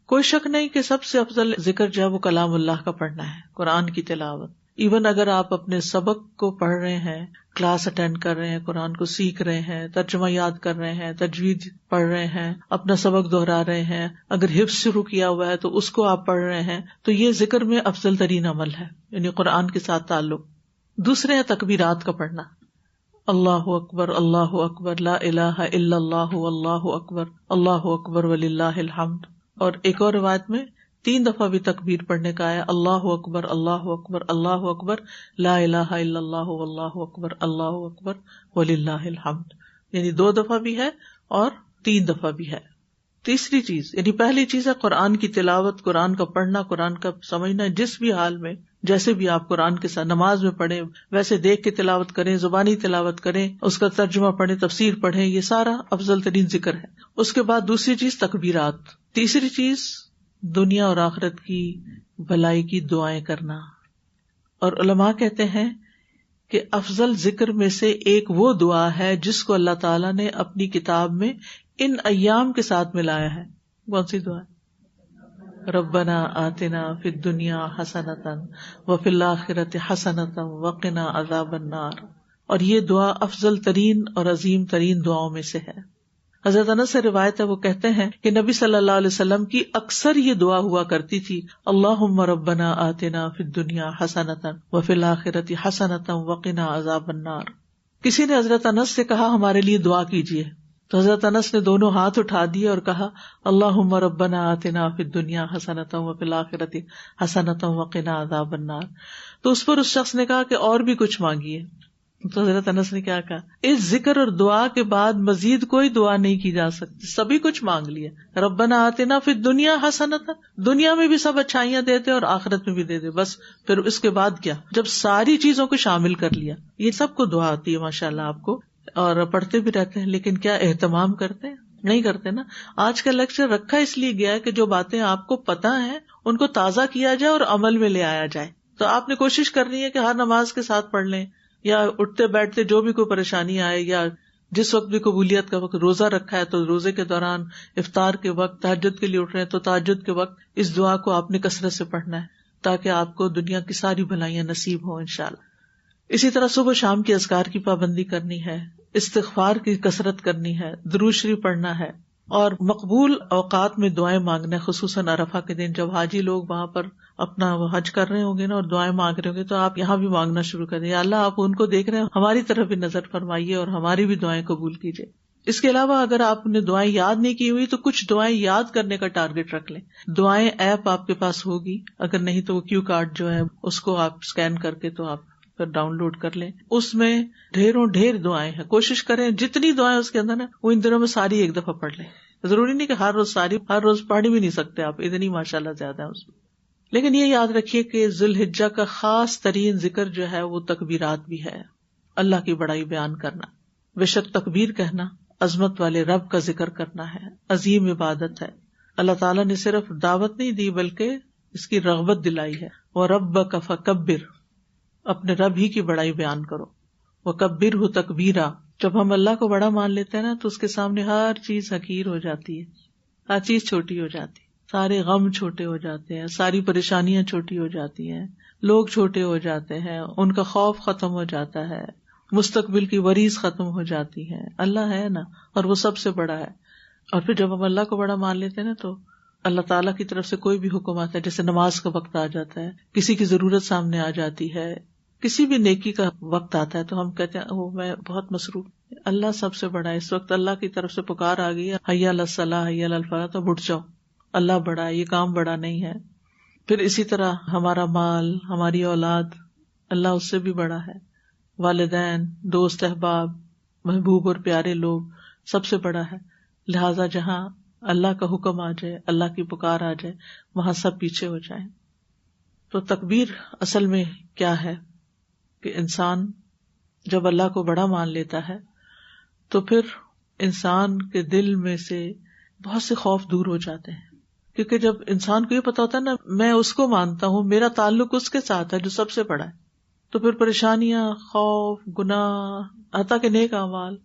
کوئی شک نہیں کہ سب سے افضل ذکر جو ہے وہ کلام اللہ کا پڑھنا ہے، قرآن کی تلاوت. ایون اگر آپ اپنے سبق کو پڑھ رہے ہیں، کلاس اٹینڈ کر رہے ہیں، قرآن کو سیکھ رہے ہیں، ترجمہ یاد کر رہے ہیں، تجوید پڑھ رہے ہیں، اپنا سبق دہرا رہے ہیں، اگر حفظ شروع کیا ہوا ہے تو اس کو آپ پڑھ رہے ہیں، تو یہ ذکر میں افضل ترین عمل ہے، یعنی قرآن کے ساتھ تعلق. دوسرے ہے تکبیرات کا پڑھنا. اللہ اکبر اللہ اکبر لا الہ الا اللہ واللہ اکبر وللہ الحمد. اور ایک اور روایت میں 3 دفعہ بھی تکبیر پڑھنے کا ہے، اللہ اکبر اللہ اکبر لا الہ الا اللہ واللہ اکبر وللہ الحمد. یعنی 2 دفعہ بھی ہے اور 3 دفعہ بھی ہے. تیسری چیز، یعنی پہلی چیز ہے قرآن کی تلاوت، قرآن کا پڑھنا، قرآن کا سمجھنا. جس بھی حال میں، جیسے بھی آپ قرآن کے ساتھ نماز میں پڑھیں ویسے دیکھ کے تلاوت کریں، زبانی تلاوت کریں، اس کا ترجمہ پڑھیں، تفسیر پڑھیں، یہ سارا افضل ترین ذکر ہے. اس کے بعد دوسری چیز تکبیرات. تیسری چیز دنیا اور آخرت کی بھلائی کی دعائیں کرنا. اور علماء کہتے ہیں کہ افضل ذکر میں سے ایک وہ دعا ہے جس کو اللہ تعالیٰ نے اپنی کتاب میں ان ایام کے ساتھ ملایا ہے. کون سی دعا ہے؟ ربنا آتنا فی الدنیا حسنۃ وفی الآخرۃ حسنۃ وقنا عذاب النار. اور یہ دعا افضل ترین اور عظیم ترین دعاؤں میں سے ہے. حضرت انس سے روایت ہے، وہ کہتے ہیں کہ نبی صلی اللہ علیہ وسلم کی اکثر یہ دعا ہوا کرتی تھی، اللہم ربنا آتنا فی الدنیا حسنۃ وفی الآخرۃ حسنۃ وقنا عذاب النار. کسی نے حضرت انس سے کہا ہمارے لیے دعا کیجیے، تو حضرت انس نے دونوں ہاتھ اٹھا دیے اور کہا اللہم ربنا آتنا فی الدنیا حسنۃ وفی الآخرۃ حسنۃ وقنا عذاب النار. تو اس پر اس شخص نے کہا کہ اور بھی کچھ مانگیے. تو حضرت انس نے کیا کہا، اس ذکر اور دعا کے بعد مزید کوئی دعا نہیں کی جا سکتی، سبھی کچھ مانگ لیا. ربنا آتنا فی الدنیا حسنۃ، دنیا میں بھی سب اچھائیاں دے دے اور آخرت میں بھی دے دے، بس پھر اس کے بعد کیا، جب ساری چیزوں کو شامل کر لیا. یہ سب کو دعا آتی ہے ماشاءاللہ آپ کو، اور پڑھتے بھی رہتے ہیں، لیکن کیا اہتمام کرتے ہیں؟ نہیں کرتے نا. آج کا لیکچر رکھا اس لیے گیا ہے کہ جو باتیں آپ کو پتہ ہیں ان کو تازہ کیا جائے اور عمل میں لے آیا جائے. تو آپ نے کوشش کرنی ہے کہ ہر نماز کے ساتھ پڑھ لیں، یا اٹھتے بیٹھتے جو بھی کوئی پریشانی آئے، یا جس وقت بھی قبولیت کا وقت، روزہ رکھا ہے تو روزے کے دوران، افطار کے وقت، تہجد کے لیے اٹھ رہے ہیں تو تہجد کے وقت اس دعا کو آپ نے کثرت سے پڑھنا ہے تاکہ آپ کو دنیا کی ساری بھلائیاں نصیب ہوں انشاءاللہ. اسی طرح صبح شام کی اذکار کی پابندی کرنی ہے، استغفار کی کثرت کرنی ہے، درود شریف پڑھنا ہے، اور مقبول اوقات میں دعائیں مانگنا ہے. خصوصاً عرفہ کے دن جب حاجی لوگ وہاں پر اپنا حج کر رہے ہوں گے نا اور دعائیں مانگ رہے ہوں گے، تو آپ یہاں بھی مانگنا شروع کریں، یا اللہ آپ ان کو دیکھ رہے ہیں، ہماری طرف بھی نظر فرمائیے اور ہماری بھی دعائیں قبول کیجیے. اس کے علاوہ اگر آپ نے دعائیں یاد نہیں کی ہوئی تو کچھ دعائیں یاد کرنے کا ٹارگٹ رکھ لیں. دعائیں ایپ آپ کے پاس ہوگی، اگر نہیں تو وہ کیو کارڈ جو ہے اس کو آپ اسکین کر کے تو آپ پھر ڈاؤن لوڈ کر لیں. اس میں ڈھیر دعائیں ہیں، کوشش کریں جتنی دعائیں اس کے اندر نا وہ ان دنوں میں ساری ایک دفعہ پڑھ لیں. ضروری نہیں کہ ہر روز پڑھ بھی نہیں سکتے آپ، اتنی ماشاءاللہ زیادہ ہے اس میں. لیکن یہ یاد رکھیے کہ ذی الحجہ کا خاص ترین ذکر جو ہے وہ تکبیرات بھی ہے، اللہ کی بڑائی بیان کرنا. بے شک تکبیر کہنا عظمت والے رب کا ذکر کرنا ہے، عظیم عبادت ہے. اللہ تعالیٰ نے صرف دعوت نہیں دی بلکہ اس کی رغبت دلائی ہے. وَرَبَّكَ فَكَبِّرْ، اپنے رب ہی کی بڑائی بیان کرو. وَكَبِّرْهُ تَكْبِيرًا، جب ہم اللہ کو بڑا مان لیتے ہیں نا تو اس کے سامنے ہر چیز حقیر ہو جاتی ہے، ہر چیز چھوٹی ہو جاتی ہے، سارے غم چھوٹے ہو جاتے ہیں، ساری پریشانیاں چھوٹی ہو جاتی ہیں، لوگ چھوٹے ہو جاتے ہیں، ان کا خوف ختم ہو جاتا ہے، مستقبل کی وریث ختم ہو جاتی ہے. اللہ ہے نا، اور وہ سب سے بڑا ہے. اور پھر جب ہم اللہ کو بڑا مان لیتے ہیں نا تو اللہ تعالیٰ کی طرف سے کوئی بھی حکم آتا ہے، جیسے نماز کا وقت آ جاتا ہے، کسی کی ضرورت سامنے آ جاتی ہے، کسی بھی نیکی کا وقت آتا ہے تو ہم کہتے ہیں وہ میں بہت مصروف. اللہ سب سے بڑا ہے. اس وقت اللہ کی طرف سے پکار آ گئی ہے، حی علی الصلاۃ حی علی الفلاح، تو اٹھ جاؤ، اللہ بڑا ہے، یہ کام بڑا نہیں ہے. پھر اسی طرح ہمارا مال، ہماری اولاد، اللہ اس سے بھی بڑا ہے. والدین، دوست احباب، محبوب اور پیارے لوگ، سب سے بڑا ہے. لہذا جہاں اللہ کا حکم آ جائے، اللہ کی پکار آ جائے، وہاں سب پیچھے ہو جائیں. تو تکبیر اصل میں کیا ہے کہ انسان جب اللہ کو بڑا مان لیتا ہے تو پھر انسان کے دل میں سے بہت سے خوف دور ہو جاتے ہیں. کیونکہ جب انسان کو یہ پتا ہوتا ہے نا میں اس کو مانتا ہوں، میرا تعلق اس کے ساتھ ہے جو سب سے بڑا ہے، تو پھر پریشانیاں، خوف، گناہ، حتیٰ کہ نیک اعمال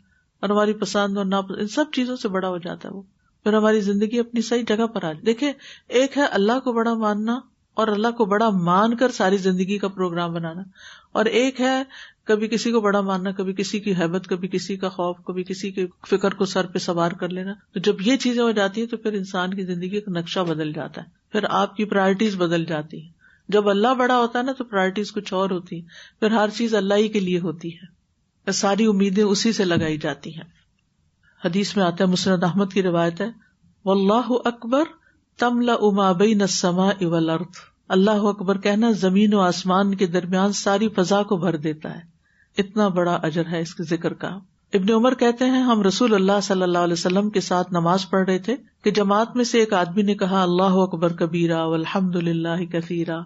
اور ہماری پسند اور ناپسند، ان سب چیزوں سے بڑا ہو جاتا ہے وہ. پھر ہماری زندگی اپنی صحیح جگہ پر آ جائے. دیکھیں، ایک ہے اللہ کو بڑا ماننا اور اللہ کو بڑا مان کر ساری زندگی کا پروگرام بنانا، اور ایک ہے کبھی کسی کو بڑا ماننا، کبھی کسی کی ہیبت، کبھی کسی کا خوف، کبھی کسی کی فکر کو سر پہ سوار کر لینا. تو جب یہ چیزیں ہو جاتی ہیں تو پھر انسان کی زندگی کا نقشہ بدل جاتا ہے، پھر آپ کی پرائرٹیز بدل جاتی ہیں. جب اللہ بڑا ہوتا ہے نا تو پرائرٹیز کچھ اور ہوتی ہیں، پھر ہر چیز اللہ ہی کے لیے ہوتی ہے، ساری امیدیں اسی سے لگائی جاتی ہیں. حدیث میں آتا ہے، مسند احمد کی روایت ہے، واللہ اکبر تملأ ما بین السماء والارض، اللہ اکبر کہنا زمین و آسمان کے درمیان ساری فضا کو بھر دیتا ہے. اتنا بڑا اجر ہے اس کے ذکر کا. ابن عمر کہتے ہیں ہم رسول اللہ صلی اللہ علیہ وسلم کے ساتھ نماز پڑھ رہے تھے کہ جماعت میں سے ایک آدمی نے کہا اللہ اکبر کبیرہ والحمد للہ کثیرہ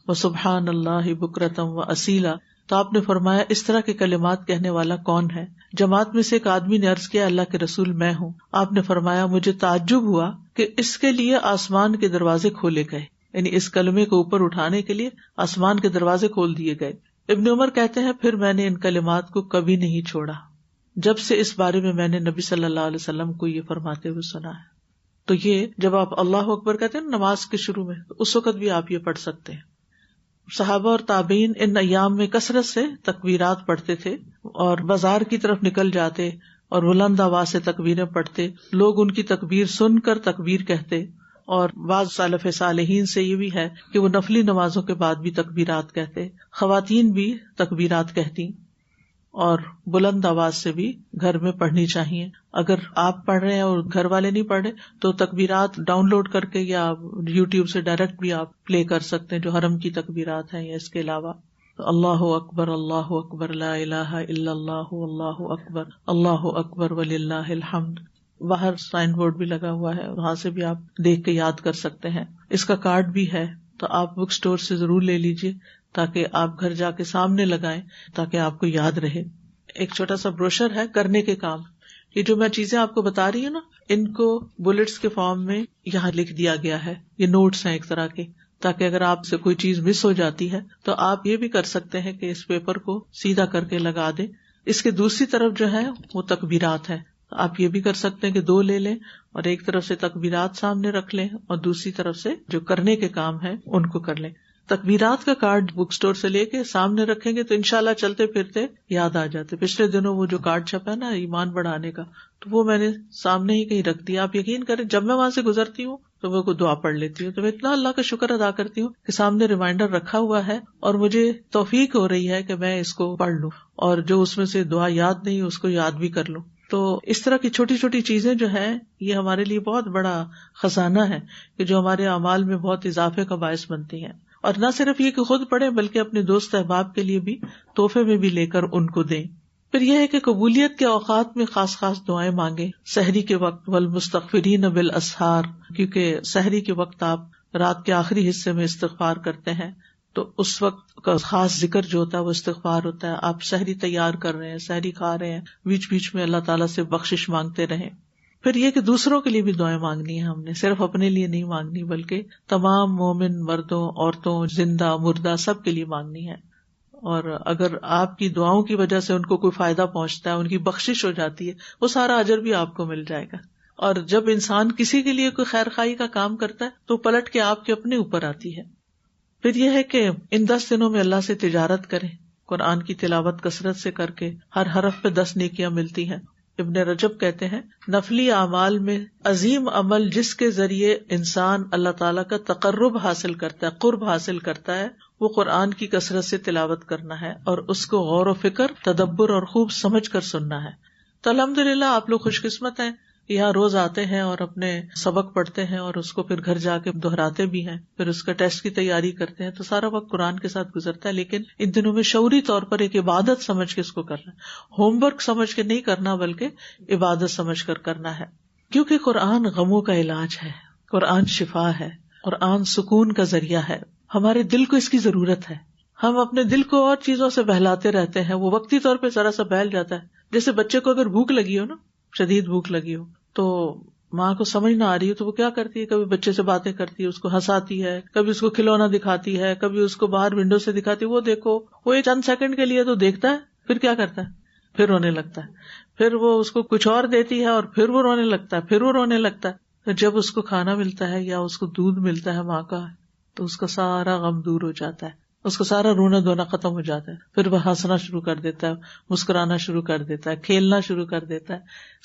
وسبحان اللہ بکرۃ واصیلا. تو آپ نے فرمایا اس طرح کے کلمات کہنے والا کون ہے؟ جماعت میں سے ایک آدمی نے عرض کیا اللہ کے رسول میں ہوں. آپ نے فرمایا مجھے تعجب ہوا کہ اس کے لیے آسمان کے دروازے کھولے گئے، یعنی اس کلمے کو اوپر اٹھانے کے لیے آسمان کے دروازے کھول دیے گئے. ابن عمر کہتے ہیں پھر میں نے ان کلمات کو کبھی نہیں چھوڑا جب سے اس بارے میں نے نبی صلی اللہ علیہ وسلم کو یہ فرماتے ہوئے سنا ہے. تو یہ جب آپ اللہ اکبر کہتے ہیں نماز کے شروع میں، تو اس وقت بھی آپ یہ پڑھ سکتے ہیں. صحابہ اور تابعین ان ایام میں کثرت سے تکبیرات پڑھتے تھے اور بازار کی طرف نکل جاتے اور بلند آواز سے تکبیریں پڑھتے. لوگ ان کی تکبیر سن کر تکبیر کہتے، اور بعض سلف صالحین سے یہ بھی ہے کہ وہ نفلی نمازوں کے بعد بھی تکبیرات کہتے. خواتین بھی تکبیرات کہتی اور بلند آواز سے بھی گھر میں پڑھنی چاہیے. اگر آپ پڑھ رہے ہیں اور گھر والے نہیں پڑھ رہے تو تکبیرات ڈاؤن لوڈ کر کے یا یوٹیوب سے ڈائریکٹ بھی آپ پلے کر سکتے ہیں جو حرم کی تکبیرات ہیں. یا اس کے علاوہ اللہ اکبر لا الہ الا اللہ اکبر وللہ الحمد. باہر سائن بورڈ بھی لگا ہوا ہے، وہاں سے بھی آپ دیکھ کے یاد کر سکتے ہیں. اس کا کارڈ بھی ہے تو آپ بک اسٹور سے ضرور لے لیجیے تاکہ آپ گھر جا کے سامنے لگائیں تاکہ آپ کو یاد رہے. ایک چھوٹا سا بروشر ہے کرنے کے کام. یہ جو میں چیزیں آپ کو بتا رہی ہوں نا، ان کو بلٹس کے فارم میں یہاں لکھ دیا گیا ہے. یہ نوٹس ہیں ایک طرح کے، تاکہ اگر آپ سے کوئی چیز مس ہو جاتی ہے تو آپ یہ بھی کر سکتے ہیں کہ اس پیپر کو سیدھا کر کے لگا دیں. اس کے دوسری طرف جو ہے وہ تکبیرات ہے، آپ یہ بھی کر سکتے ہیں کہ دو لے لیں اور ایک طرف سے تکبیرات سامنے رکھ لیں اور دوسری طرف سے جو کرنے کے کام ہیں ان کو کر لیں. تکبیرات کا کارڈ بک اسٹور سے لے کے سامنے رکھیں گے تو انشاءاللہ چلتے پھرتے یاد آ جاتے. پچھلے دنوں وہ جو کارڈ چھپا ہے نا ایمان بڑھانے کا، تو وہ میں نے سامنے ہی کہیں رکھ دیا. آپ یقین کریں جب میں وہاں سے گزرتی ہوں تو میں کوئی دعا پڑھ لیتی ہوں. تو میں اتنا اللہ کا شکر ادا کرتی ہوں کہ سامنے ریمائنڈر رکھا ہوا ہے اور مجھے توفیق ہو رہی ہے کہ میں اس کو پڑھ لوں اور جو اس میں سے دعا یاد نہیں اس کو یاد بھی کر لوں. تو اس طرح کی چھوٹی چھوٹی چیزیں جو ہیں یہ ہمارے لیے بہت بڑا خزانہ ہے کہ جو ہمارے اعمال میں بہت اضافے کا باعث بنتی ہیں. اور نہ صرف یہ کہ خود پڑھیں بلکہ اپنے دوست احباب کے لیے بھی تحفے میں بھی لے کر ان کو دیں. پھر یہ ہے کہ قبولیت کے اوقات میں خاص خاص دعائیں مانگیں. سحری کے وقت والمستغفرین بالاسحار، کیونکہ سحری کے وقت آپ رات کے آخری حصے میں استغفار کرتے ہیں تو اس وقت کا خاص ذکر جو ہوتا ہے وہ استغفار ہوتا ہے. آپ سحری تیار کر رہے ہیں، سحری کھا رہے ہیں، بیچ بیچ میں اللہ تعالیٰ سے بخشش مانگتے رہیں. پھر یہ کہ دوسروں کے لیے بھی دعائیں مانگنی ہیں ہم نے، صرف اپنے لیے نہیں مانگنی بلکہ تمام مومن مردوں عورتوں زندہ مردہ سب کے لیے مانگنی ہے. اور اگر آپ کی دعاؤں کی وجہ سے ان کو کوئی فائدہ پہنچتا ہے، ان کی بخشش ہو جاتی ہے، وہ سارا اجر بھی آپ کو مل جائے گا. اور جب انسان کسی کے لیے کوئی خیر خواہی کا کام کرتا ہے تو پلٹ کے آپ کے اپنے اوپر آتی ہے. پھر یہ ہے کہ ان 10 دنوں میں اللہ سے تجارت کریں. قرآن کی تلاوت کثرت سے کر کے ہر حرف پہ 10 نیکیاں ملتی ہیں. ابن رجب کہتے ہیں نفلی اعمال میں عظیم عمل جس کے ذریعے انسان اللہ تعالیٰ کا تقرب حاصل کرتا ہے، قرب حاصل کرتا ہے، وہ قرآن کی کثرت سے تلاوت کرنا ہے اور اس کو غور و فکر تدبر اور خوب سمجھ کر سننا ہے. تو الحمدللہ آپ لوگ خوش قسمت ہیں، یہاں روز آتے ہیں اور اپنے سبق پڑھتے ہیں اور اس کو پھر گھر جا کے دہراتے بھی ہیں، پھر اس کا ٹیسٹ کی تیاری کرتے ہیں، تو سارا وقت قرآن کے ساتھ گزرتا ہے. لیکن ان دنوں میں شعوری طور پر ایک عبادت سمجھ کے اس کو کرنا ہے، ہوم ورک سمجھ کے نہیں کرنا بلکہ عبادت سمجھ کر کرنا ہے. کیونکہ قرآن غموں کا علاج ہے، قرآن شفا ہے، قرآن سکون کا ذریعہ ہے. ہمارے دل کو اس کی ضرورت ہے. ہم اپنے دل کو اور چیزوں سے بہلاتے رہتے ہیں، وہ وقتی طور پہ ذرا سا بہل جاتا ہے. جیسے بچے کو اگر بھوک لگی ہو نا، شدید بھوک لگی ہو، تو ماں کو سمجھ نہ آ رہی ہو تو وہ کیا کرتی ہے، کبھی بچے سے باتیں کرتی ہے، اس کو ہنساتی ہے، کبھی اس کو کھلونا دکھاتی ہے، کبھی اس کو باہر ونڈو سے دکھاتی ہے، وہ دیکھو. وہ ایک چند سیکنڈ کے لیے تو دیکھتا ہے، پھر کیا کرتا ہے، پھر رونے لگتا ہے. پھر وہ اس کو کچھ اور دیتی ہے اور پھر وہ رونے لگتا ہے، پھر وہ رونے لگتا ہے. جب اس کو کھانا ملتا ہے یا اس کو دودھ ملتا ہے ماں کا، تو اس کا سارا غم دور ہو جاتا ہے، اس کا سارا رونا دھونا ختم ہو جاتا ہے، پھر وہ ہنسنا شروع کر دیتا ہے، مسکرانا شروع کر دیتا ہے، کھیلنا شروع کر دیتا ہے،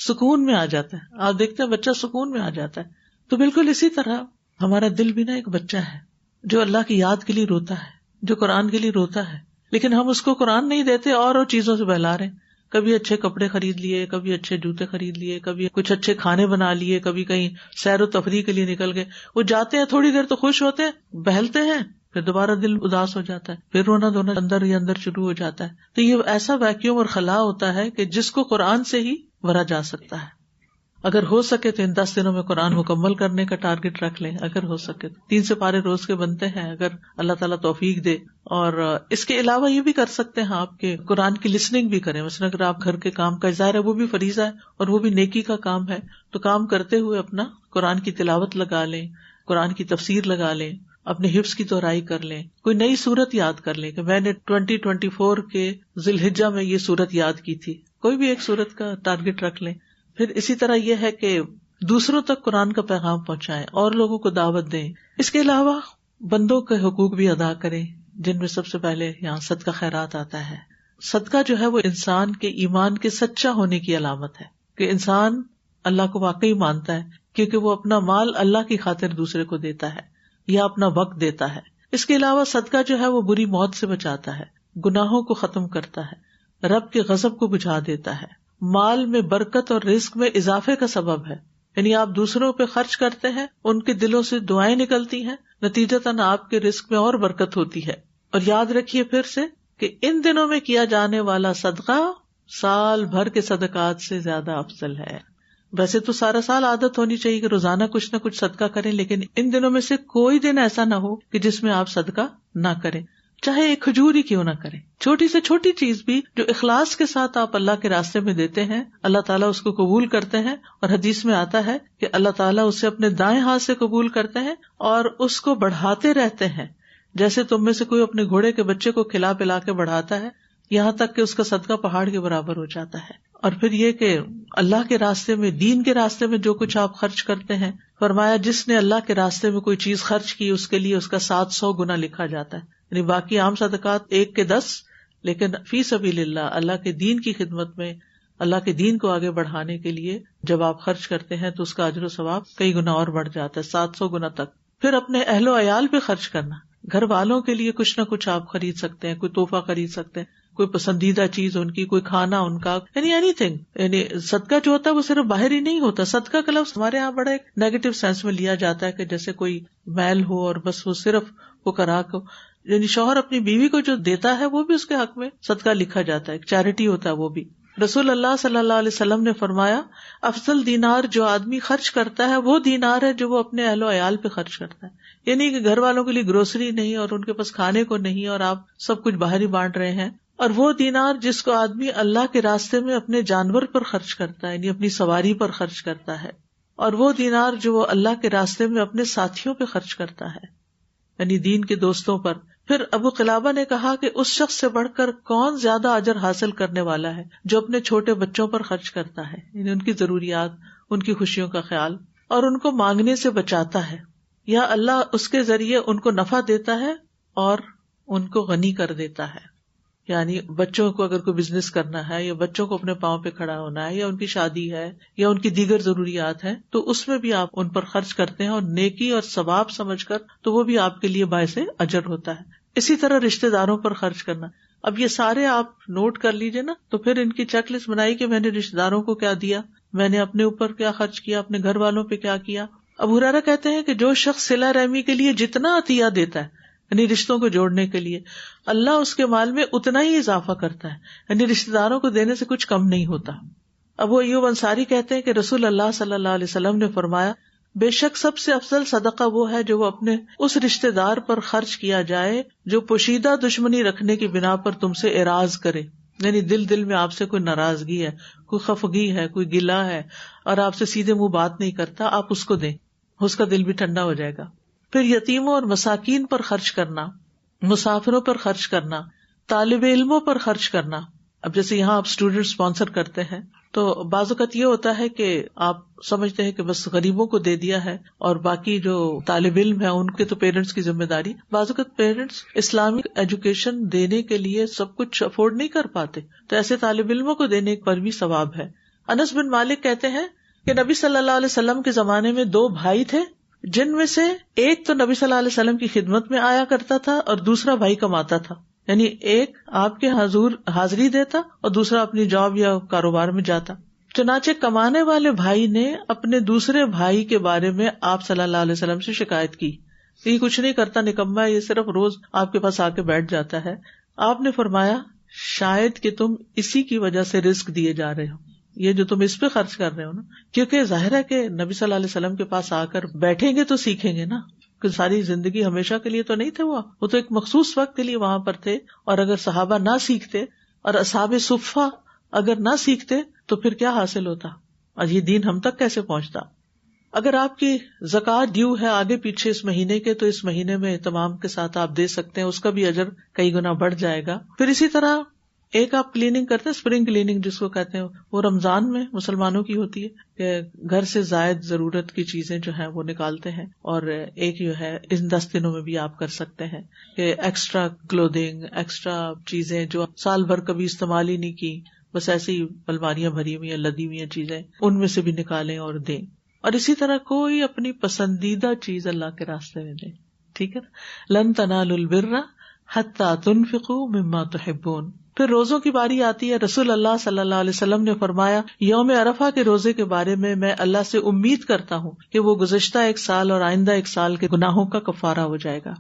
سکون میں آ جاتا ہے. آپ دیکھتے ہیں بچہ سکون میں آ جاتا ہے. تو بالکل اسی طرح ہمارا دل بھی نا ایک بچہ ہے جو اللہ کی یاد کے لیے روتا ہے، جو قرآن کے لیے روتا ہے، لیکن ہم اس کو قرآن نہیں دیتے اور چیزوں سے بہلا رہے ہیں. کبھی اچھے کپڑے خرید لیے، کبھی اچھے جوتے خرید لیے، کبھی کچھ اچھے کھانے بنا لیے، کبھی کہیں سیر و تفریح کے لیے نکل گئے. وہ جاتے ہیں تھوڑی دیر تو خوش ہوتے ہیں، بہلتے ہیں، پھر دوبارہ دل اداس ہو جاتا ہے، پھر رونا دھونا اندر ہی اندر شروع ہو جاتا ہے. تو یہ ایسا ویکیوم اور خلا ہوتا ہے کہ جس کو قرآن سے ہی بھرا جا سکتا ہے. اگر ہو سکے تو ان 10 دنوں میں قرآن مکمل کرنے کا ٹارگٹ رکھ لیں. اگر ہو سکے تو 3 سپارے روز کے بنتے ہیں اگر اللہ تعالیٰ توفیق دے. اور اس کے علاوہ یہ بھی کر سکتے ہیں آپ کے قرآن کی لسننگ بھی کریں. مثلا اگر آپ گھر کے کام کا ظاہر ہے وہ بھی فریضہ ہے اور وہ بھی نیکی کا کام ہے، تو کام کرتے ہوئے اپنا قرآن کی تلاوت لگا لیں، قرآن کی تفسیر لگا لیں، اپنے حفظ کی دہرائی کر لیں، کوئی نئی سورت یاد کر لیں کہ میں نے 2024 کے ذی الحجہ میں یہ سورت یاد کی تھی. کوئی بھی ایک سورت کا ٹارگٹ رکھ لیں. پھر اسی طرح یہ ہے کہ دوسروں تک قرآن کا پیغام پہنچائیں اور لوگوں کو دعوت دیں. اس کے علاوہ بندوں کے حقوق بھی ادا کریں، جن میں سب سے پہلے یہاں صدقہ خیرات آتا ہے. صدقہ جو ہے وہ انسان کے ایمان کے سچا ہونے کی علامت ہے کہ انسان اللہ کو واقعی مانتا ہے، کیونکہ وہ اپنا مال اللہ کی خاطر دوسرے کو دیتا ہے یا اپنا وقت دیتا ہے. اس کے علاوہ صدقہ جو ہے وہ بری موت سے بچاتا ہے، گناہوں کو ختم کرتا ہے، رب کے غضب کو بجھا دیتا ہے، مال میں برکت اور رزق میں اضافے کا سبب ہے. یعنی آپ دوسروں پہ خرچ کرتے ہیں، ان کے دلوں سے دعائیں نکلتی ہیں، نتیجتاً آپ کے رزق میں اور برکت ہوتی ہے. اور یاد رکھیے پھر سے کہ ان دنوں میں کیا جانے والا صدقہ سال بھر کے صدقات سے زیادہ افضل ہے. ویسے تو سارا سال عادت ہونی چاہیے کہ روزانہ کچھ نہ کچھ صدقہ کریں، لیکن ان دنوں میں سے کوئی دن ایسا نہ ہو کہ جس میں آپ صدقہ نہ کریں، چاہے ایک کھجور ہی کیوں نہ کریں. چھوٹی سے چھوٹی چیز بھی جو اخلاص کے ساتھ آپ اللہ کے راستے میں دیتے ہیں، اللہ تعالیٰ اس کو قبول کرتے ہیں. اور حدیث میں آتا ہے کہ اللہ تعالیٰ اسے اپنے دائیں ہاتھ سے قبول کرتے ہیں اور اس کو بڑھاتے رہتے ہیں، جیسے تم میں سے کوئی اپنے گھوڑے کے بچے کو کھلا پلا کے بڑھاتا ہے، یہاں تک کہ اس کا صدقہ پہاڑ کے برابر ہو جاتا ہے. اور پھر یہ کہ اللہ کے راستے میں، دین کے راستے میں جو کچھ آپ خرچ کرتے ہیں، فرمایا جس نے اللہ کے راستے میں کوئی چیز خرچ کی اس کے لیے اس کا 700 گنا لکھا جاتا ہے. یعنی باقی عام صدقات 1 کے 10، لیکن فی سبیل اللہ، اللہ کے دین کی خدمت میں، اللہ کے دین کو آگے بڑھانے کے لیے جب آپ خرچ کرتے ہیں تو اس کا اجر و ثواب کئی گنا اور بڑھ جاتا ہے، 700 گنا تک. پھر اپنے اہل و عیال پہ خرچ کرنا، گھر والوں کے لیے کچھ نہ کچھ آپ خرید سکتے ہیں، کوئی تحفہ خرید سکتے ہیں، کوئی پسندیدہ چیز ان کی، کوئی کھانا ان کا، یعنی اینی تھنگ. یعنی صدقہ جو ہوتا ہے وہ صرف باہر ہی نہیں ہوتا. صدقہ کا لفظ ہمارے یہاں بڑا ایک نیگیٹو سینس میں لیا جاتا ہے کہ جیسے کوئی میل ہو اور بس وہ صرف فقراء کو، یعنی شوہر اپنی بیوی کو جو دیتا ہے وہ بھی اس کے حق میں صدقہ لکھا جاتا ہے، ایک چیریٹی ہوتا ہے وہ بھی. رسول اللہ صلی اللہ علیہ وسلم نے فرمایا افضل دینار جو آدمی خرچ کرتا ہے وہ دینار ہے جو وہ اپنے اہل و عیال پہ خرچ کرتا ہے. یعنی کہ گھر والوں کے لیے گروسری نہیں اور ان کے پاس کھانے کو نہیں اور آپ سب کچھ باہر ہی بانٹ رہے ہیں. اور وہ دینار جس کو آدمی اللہ کے راستے میں اپنے جانور پر خرچ کرتا ہے، یعنی اپنی سواری پر خرچ کرتا ہے. اور وہ دینار جو وہ اللہ کے راستے میں اپنے ساتھیوں پہ خرچ کرتا ہے، یعنی دین کے دوستوں پر. پھر ابو قلابہ نے کہا کہ اس شخص سے بڑھ کر کون زیادہ اجر حاصل کرنے والا ہے جو اپنے چھوٹے بچوں پر خرچ کرتا ہے، یعنی ان کی ضروریات، ان کی خوشیوں کا خیال اور ان کو مانگنے سے بچاتا ہے، یا اللہ اس کے ذریعے ان کو نفع دیتا ہے اور ان کو غنی کر دیتا ہے. یعنی بچوں کو اگر کوئی بزنس کرنا ہے یا بچوں کو اپنے پاؤں پہ کھڑا ہونا ہے یا ان کی شادی ہے یا ان کی دیگر ضروریات ہیں تو اس میں بھی آپ ان پر خرچ کرتے ہیں اور نیکی اور ثواب سمجھ کر تو وہ بھی آپ کے لیے باعث اجر ہوتا ہے. اسی طرح رشتہ داروں پر خرچ کرنا. اب یہ سارے آپ نوٹ کر لیجئے نا، تو پھر ان کی چیک لسٹ بنائی کہ میں نے رشتہ داروں کو کیا دیا، میں نے اپنے اوپر کیا خرچ کیا، اپنے گھر والوں پہ کیا کیا. ابو ہریرہ کہتے ہیں کہ جو شخص صلہ رحمی کے لیے جتنا عطیہ دیتا ہے، یعنی رشتوں کو جوڑنے کے لیے، اللہ اس کے مال میں اتنا ہی اضافہ کرتا ہے، یعنی رشتہ داروں کو دینے سے کچھ کم نہیں ہوتا. ابو ایوب انصاری کہتے ہیں کہ رسول اللہ صلی اللہ علیہ وسلم نے فرمایا بے شک سب سے افضل صدقہ وہ ہے جو وہ اپنے اس رشتہ دار پر خرچ کیا جائے جو پوشیدہ دشمنی رکھنے کی بنا پر تم سے اعراض کرے، یعنی دل میں آپ سے کوئی ناراضگی ہے، کوئی خفگی ہے، کوئی گلہ ہے اور آپ سے سیدھے منہ بات نہیں کرتا، آپ اس کو دیں، اس کا دل بھی ٹھنڈا ہو جائے گا. پھر یتیموں اور مساکین پر خرچ کرنا، مسافروں پر خرچ کرنا، طالب علموں پر خرچ کرنا. اب جیسے یہاں آپ اسٹوڈنٹ اسپانسر کرتے ہیں تو بعض اوقات یہ ہوتا ہے کہ آپ سمجھتے ہیں کہ بس غریبوں کو دے دیا ہے اور باقی جو طالب علم ہیں ان کے تو پیرنٹس کی ذمہ داری. بعض اوقات پیرنٹس اسلامک ایجوکیشن دینے کے لیے سب کچھ افورڈ نہیں کر پاتے, تو ایسے طالب علموں کو دینے پر بھی ثواب ہے. انس بن مالک کہتے ہیں کہ نبی صلی اللہ علیہ وسلم کے زمانے میں 2 بھائی تھے, جن میں سے ایک تو نبی صلی اللہ علیہ وسلم کی خدمت میں آیا کرتا تھا اور دوسرا بھائی کماتا تھا. یعنی ایک آپ کے حضور حاضری دیتا اور دوسرا اپنی جاب یا کاروبار میں جاتا. چنانچہ کمانے والے بھائی نے اپنے دوسرے بھائی کے بارے میں آپ صلی اللہ علیہ وسلم سے شکایت کی, یہ کچھ نہیں کرتا, نکما ہے, یہ صرف روز آپ کے پاس آ کے بیٹھ جاتا ہے. آپ نے فرمایا شاید کہ تم اسی کی وجہ سے رزق دیے جا رہے ہو, یہ جو تم اس پہ خرچ کر رہے ہو نا, کیونکہ ظاہر ہے کہ نبی صلی اللہ علیہ وسلم کے پاس آ کر بیٹھیں گے تو سیکھیں گے نا, کہ ساری زندگی ہمیشہ کے لیے تو نہیں تھے, وہ تو ایک مخصوص وقت کے لیے وہاں پر تھے. اور اگر صحابہ نہ سیکھتے اور اصحاب صفہ اگر نہ سیکھتے تو پھر کیا حاصل ہوتا, اور یہ دین ہم تک کیسے پہنچتا. اگر آپ کی زکوٰۃ ڈیو ہے آگے پیچھے اس مہینے کے, تو اس مہینے میں اہتمام کے ساتھ آپ دے سکتے ہیں, اس کا بھی اجر کئی گنا بڑھ جائے گا. پھر اسی طرح ایک آپ کلیننگ کرتے ہیں, اسپرنگ کلیننگ جس کو کہتے ہیں, وہ رمضان میں مسلمانوں کی ہوتی ہے کہ گھر سے زائد ضرورت کی چیزیں جو ہیں وہ نکالتے ہیں. اور ایک جو ہے ان 10 دنوں میں بھی آپ کر سکتے ہیں کہ ایکسٹرا کلودنگ, ایکسٹرا چیزیں جو سال بھر کبھی استعمال ہی نہیں کی, بس ایسی الماریاں بھری ہوئی ہیں, لدی ہوئی ہیں چیزیں, ان میں سے بھی نکالیں اور دیں. اور اسی طرح کوئی اپنی پسندیدہ چیز اللہ کے راستے میں دیں. ٹھیک ہے, لن تنالوا البر حتی تنفقوا مما تحبون. پھر روزوں کی باری آتی ہے. رسول اللہ صلی اللہ علیہ وسلم نے فرمایا یوم عرفہ کے روزے کے بارے میں اللہ سے امید کرتا ہوں کہ وہ گزشتہ 1 سال اور آئندہ 1 سال کے گناہوں کا کفارہ ہو جائے گا.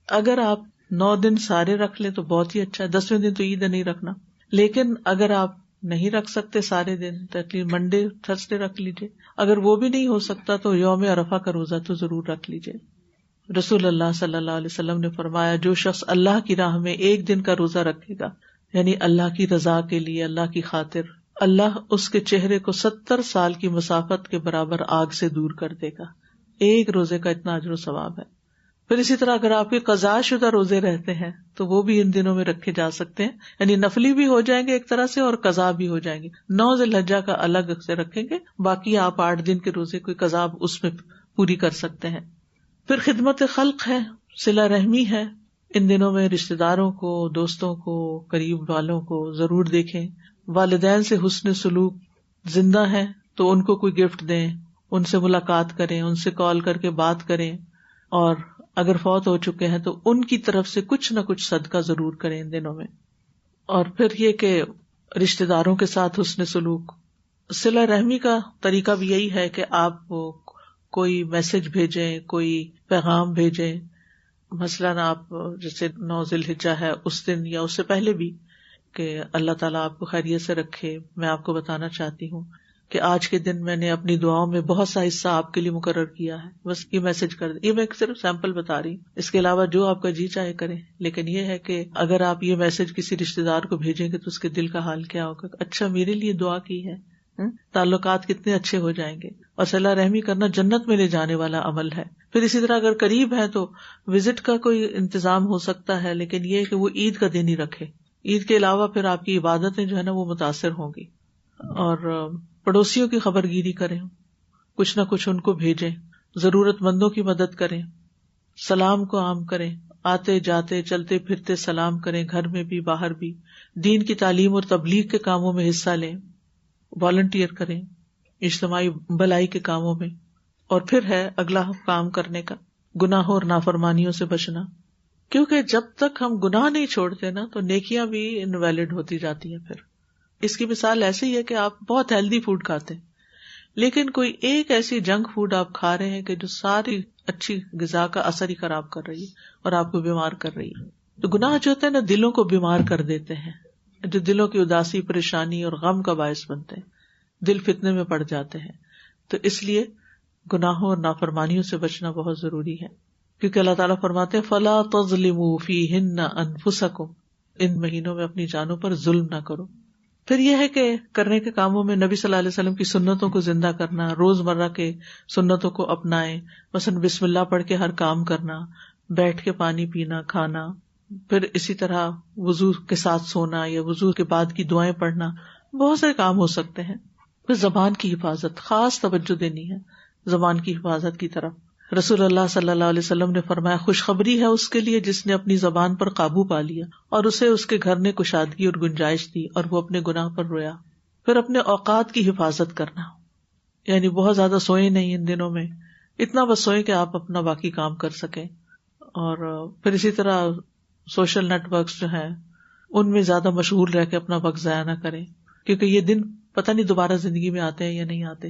اگر آپ 9 دن سارے رکھ لیں تو بہت ہی اچھا ہے, 10ویں دن تو عید نہیں رکھنا. لیکن اگر آپ نہیں رکھ سکتے سارے دن, تو ایٹ لیسٹ منڈے تھرسڈے رکھ لیجیے. اگر وہ بھی نہیں ہو سکتا تو یوم عرفہ کا روزہ تو ضرور رکھ لیجیے. رسول اللہ صلی اللہ علیہ وسلم نے فرمایا جو شخص اللہ کی راہ میں 1 دن کا روزہ رکھے گا, یعنی اللہ کی رضا کے لیے, اللہ کی خاطر, اللہ اس کے چہرے کو 70 سال کی مسافت کے برابر آگ سے دور کر دے گا. ایک روزے کا اتنا اجر و ثواب ہے. پھر اسی طرح اگر آپ کے قضاء شدہ روزے رہتے ہیں تو وہ بھی ان دنوں میں رکھے جا سکتے ہیں, یعنی نفلی بھی ہو جائیں گے ایک طرح سے اور قضاء بھی ہو جائیں گے. 9 ذی الحجہ کا الگ سے رکھیں گے, باقی آپ 8 دن کے روزے کوئی قضاء اس میں پوری کر سکتے ہیں. پھر خدمت خلق ہے, صلہ رحمی ہے. ان دنوں میں رشتہ داروں کو, دوستوں کو, قریب والوں کو ضرور دیکھیں. والدین سے حسن سلوک, زندہ ہیں تو ان کو کوئی گفٹ دیں, ان سے ملاقات کریں, ان سے کال کر کے بات کریں, اور اگر فوت ہو چکے ہیں تو ان کی طرف سے کچھ نہ کچھ صدقہ ضرور کریں ان دنوں میں. اور پھر یہ کہ رشتہ داروں کے ساتھ حسن سلوک, صلہ رحمی کا طریقہ بھی یہی ہے کہ آپ کوئی میسج بھیجیں, کوئی پیغام بھیجیں. مثلاً آپ جیسے 9 ذی الحجہ ہے اس دن یا اس سے پہلے بھی, کہ اللہ تعالیٰ آپ کو خیریت سے رکھے. میں آپ کو بتانا چاہتی ہوں کہ آج کے دن میں نے اپنی دعاؤں میں بہت سا حصہ آپ کے لیے مقرر کیا ہے, بس یہ میسج کر دیں. یہ میں صرف سیمپل بتا رہی ہوں, اس کے علاوہ جو آپ کا جی چاہے کریں. لیکن یہ ہے کہ اگر آپ یہ میسج کسی رشتے دار کو بھیجیں گے تو اس کے دل کا حال کیا ہوگا, اچھا میرے لیے دعا کی ہے. تعلقات کتنے اچھے ہو جائیں گے. اور صلہ رحمی کرنا جنت میں لے جانے والا عمل ہے. پھر اسی طرح اگر قریب ہے تو وزٹ کا کوئی انتظام ہو سکتا ہے, لیکن یہ کہ وہ عید کا دن ہی رکھے. عید کے علاوہ پھر آپ کی عبادتیں جو ہے نا وہ متاثر ہوں گی. اور پڑوسیوں کی خبر گیری کریں, کچھ نہ کچھ ان کو بھیجیں, ضرورت مندوں کی مدد کریں, سلام کو عام کریں, آتے جاتے چلتے پھرتے سلام کریں, گھر میں بھی باہر بھی. دین کی تعلیم اور تبلیغ کے کاموں میں حصہ لیں, والنٹیئر کریں اجتماعی بلائی کے کاموں میں. اور پھر ہے اگلا کام کرنے کا, گناہوں اور نافرمانیوں سے بچنا, کیونکہ جب تک ہم گناہ نہیں چھوڑتے نا تو نیکیاں بھی انویلڈ ہوتی جاتی ہیں. پھر اس کی مثال ایسے ہی ہے کہ آپ بہت ہیلدی فوڈ کھاتے ہیں, لیکن کوئی ایک ایسی جنک فوڈ آپ کھا رہے ہیں کہ جو ساری اچھی غذا کا اثر ہی خراب کر رہی ہے اور آپ کو بیمار کر رہی ہے. تو گناہ جو ہوتے ہیں نا دلوں کو بیمار کر دیتے ہیں, جو دلوں کی اداسی, پریشانی اور غم کا باعث بنتے ہیں, دل فتنے میں پڑ جاتے ہیں. تو اس لیے گناہوں اور نافرمانیوں سے بچنا بہت ضروری ہے, کیونکہ اللہ تعالیٰ فرماتے ہیں فَلَا تَظْلِمُوا فِيهِنَّ أَنفُسَكُمْ, ان مہینوں میں اپنی جانوں پر ظلم نہ کرو. پھر یہ ہے کہ کرنے کے کاموں میں نبی صلی اللہ علیہ وسلم کی سنتوں کو زندہ کرنا, روزمرہ کے سنتوں کو اپنائیں. مثلا بسم اللہ پڑھ کے ہر کام کرنا, بیٹھ کے پانی پینا, کھانا. پھر اسی طرح وضو کے ساتھ سونا یا وضو کے بعد کی دعائیں پڑھنا, بہت سارے کام ہو سکتے ہیں. پھر زبان کی حفاظت، خاص توجہ دینی ہے زبان کی حفاظت کی طرف. رسول اللہ صلی اللہ علیہ وسلم نے فرمایا خوشخبری ہے اس کے لیے جس نے اپنی زبان پر قابو پا لیا اور اسے اس کے گھر نے کشادگی اور گنجائش دی اور وہ اپنے گناہ پر رویا. پھر اپنے اوقات کی حفاظت کرنا، یعنی بہت زیادہ سوئیں نہیں ان دنوں میں، اتنا بس سوئیں کہ آپ اپنا باقی کام کر سکیں. اور پھر اسی طرح سوشل نیٹ ورکس جو ہیں ان میں زیادہ مشغول رہ کے اپنا وقت ضائع نہ کریں، کیونکہ یہ دن پتہ نہیں دوبارہ زندگی میں آتے ہیں یا نہیں آتے،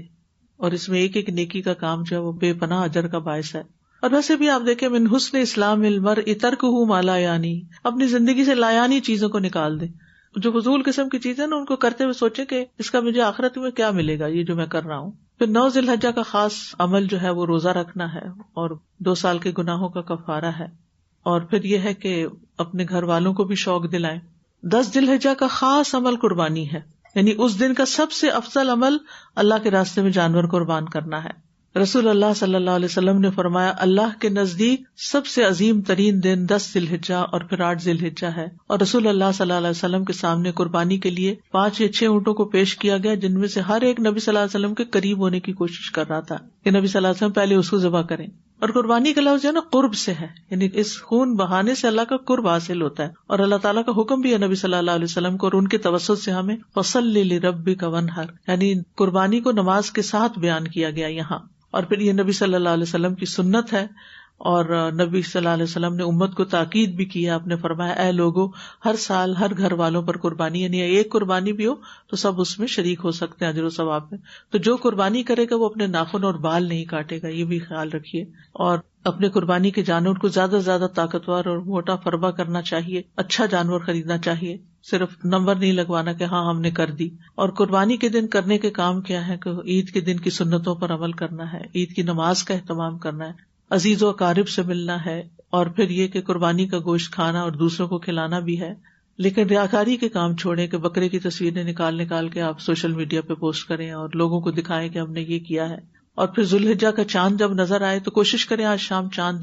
اور اس میں ایک ایک نیکی کا کام جو ہے وہ بے پناہ اجر کا باعث ہے. اور ویسے بھی آپ دیکھیں من حسن اسلام المرء ترکہ ما لا یعنی، اپنی زندگی سے لایانی چیزوں کو نکال دیں، جو فضول قسم کی چیزیں نا ان کو کرتے ہوئے سوچیں کہ اس کا مجھے آخرت میں کیا ملے گا یہ جو میں کر رہا ہوں. پھر 9 ذی الحجہ کا خاص عمل جو ہے وہ روزہ رکھنا ہے اور 2 سال کے گناہوں کا کفارہ ہے. اور پھر یہ ہے کہ اپنے گھر والوں کو بھی شوق دلائیں. 10 ذی الحجہ کا خاص عمل قربانی ہے، یعنی اس دن کا سب سے افضل عمل اللہ کے راستے میں جانور قربان کرنا ہے. رسول اللہ صلی اللہ علیہ وسلم نے فرمایا اللہ کے نزدیک سب سے عظیم ترین دن 10 ذی الحجہ اور پھر 8 ذی الحجہ ہے. اور رسول اللہ صلی اللہ علیہ وسلم کے سامنے قربانی کے لیے 5 یا 6 اونٹوں کو پیش کیا گیا، جن میں سے ہر ایک نبی صلی اللہ علیہ وسلم کے قریب ہونے کی کوشش کر رہا تھا کہ نبی صلی اللہ علیہ وسلم پہلے اس کو ذبح کریں. اور قربانی کا لفظ جو ہے نا قرب سے ہے، یعنی اس خون بہانے سے اللہ کا قرب حاصل ہوتا ہے. اور اللہ تعالیٰ کا حکم بھی ہے نبی صلی اللہ علیہ وسلم کو، اور ان کے توسط سے ہمیں فصلی لربک وانحر، یعنی قربانی کو نماز کے ساتھ بیان کیا گیا یہاں. اور پھر یہ نبی صلی اللہ علیہ وسلم کی سنت ہے، اور نبی صلی اللہ علیہ وسلم نے امت کو تاکید بھی کی ہے. آپ نے فرمایا اے لوگو ہر سال ہر گھر والوں پر قربانی، یعنی ایک قربانی بھی ہو تو سب اس میں شریک ہو سکتے ہیں اجر و ثواب میں. تو جو قربانی کرے گا وہ اپنے ناخن اور بال نہیں کاٹے گا، یہ بھی خیال رکھیے. اور اپنے قربانی کے جانور کو زیادہ سے زیادہ طاقتور اور موٹا فربا کرنا چاہیے، اچھا جانور خریدنا چاہیے، صرف نمبر نہیں لگوانا کہ ہاں ہم نے کر دی. اور قربانی کے دن کرنے کے کام کیا ہے کہ عید کے دن کی سنتوں پر عمل کرنا ہے، عید کی نماز کا اہتمام کرنا ہے، عزیز و اقارب سے ملنا ہے، اور پھر یہ کہ قربانی کا گوشت کھانا اور دوسروں کو کھلانا بھی ہے. لیکن ریاکاری کے کام چھوڑیں کہ بکرے کی تصویریں نکال کے آپ سوشل میڈیا پہ پوسٹ کریں اور لوگوں کو دکھائیں کہ ہم نے یہ کیا ہے. اور پھر ذی الحجہ کا چاند جب نظر آئے تو کوشش کریں آج شام چاند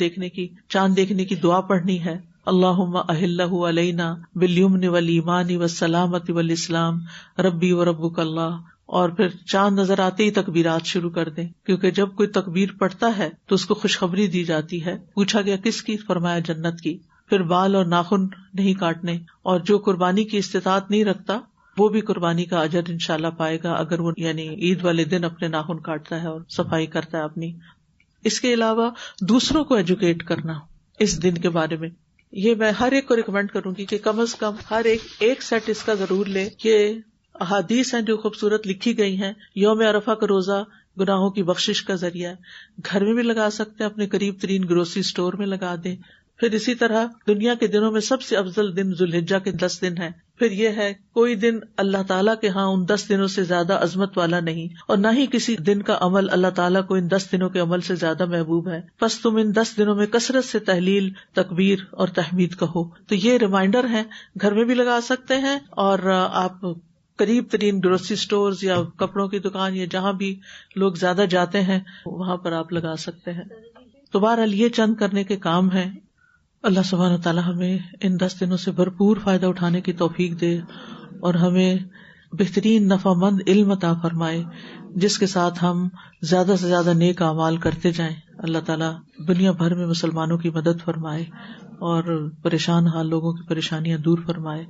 دیکھنے کی دعا پڑھنی ہے. اللہم اہلہ علینا بالیمن والایمان والسلامۃ والاسلام ربی وربک اللہ. اور پھر چاند نظر آتے ہی تکبیرات شروع کر دیں، کیونکہ جب کوئی تکبیر پڑھتا ہے تو اس کو خوشخبری دی جاتی ہے. پوچھا گیا کس کی؟ فرمایا جنت کی. پھر بال اور ناخن نہیں کاٹنے، اور جو قربانی کی استطاعت نہیں رکھتا وہ بھی قربانی کا اجر انشاءاللہ پائے گا اگر وہ یعنی عید والے دن اپنے ناخن کاٹتا ہے اور صفائی کرتا ہے اپنی. اس کے علاوہ دوسروں کو ایجوکیٹ کرنا اس دن کے بارے میں، یہ میں ہر ایک کو ریکمینڈ کروں گی کہ کم از کم ہر ایک سیٹ اس کا ضرور لے. یہ احادیث ہیں جو خوبصورت لکھی گئی ہیں. یوم عرفہ کا روزہ گناہوں کی بخشش کا ذریعہ ہے، گھر میں بھی لگا سکتے ہیں، اپنے قریب ترین گروسری سٹور میں لگا دیں. پھر اسی طرح دنیا کے دنوں میں سب سے افضل دن ذی الحجہ کے 10 دن ہیں. پھر یہ ہے کوئی دن اللہ تعالیٰ کے ہاں ان 10 دنوں سے زیادہ عظمت والا نہیں، اور نہ ہی کسی دن کا عمل اللہ تعالیٰ کو ان 10 دنوں کے عمل سے زیادہ محبوب ہے. پس تم ان 10 دنوں میں کثرت سے تحلیل، تکبیر اور تحمید کہو. تو یہ ریمائنڈر ہے، گھر میں بھی لگا سکتے ہیں، اور آپ قریب ترین گروسری سٹورز یا کپڑوں کی دکان یا جہاں بھی لوگ زیادہ جاتے ہیں وہاں پر آپ لگا سکتے ہیں. تو بہرحال یہ چند کرنے کے کام ہیں. اللہ سبحانہ وتعالیٰ ہمیں ان 10 دنوں سے بھرپور فائدہ اٹھانے کی توفیق دے، اور ہمیں بہترین نفع مند علم عطا فرمائے جس کے ساتھ ہم زیادہ سے زیادہ نیک اعمال کرتے جائیں. اللہ تعالیٰ دنیا بھر میں مسلمانوں کی مدد فرمائے اور پریشان حال لوگوں کی پریشانیاں دور فرمائے.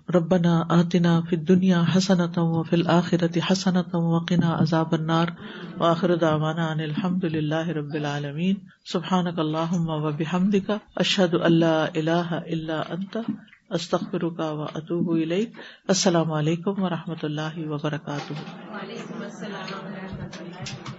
ربنا آتنا فی الدنیا حسنۃ وفی الآخرۃ حسنۃ وقنا عذاب النار. وآخر دعوانا ان الحمد للہ رب العالمین. سبحانک اللہم وبحمدک اشہد ان لا الہ الا انت استغفرک واتوب الیک. السلام علیکم ورحمۃ اللہ وبرکاتہ. وعلیکم السلام ورحمۃ اللہ.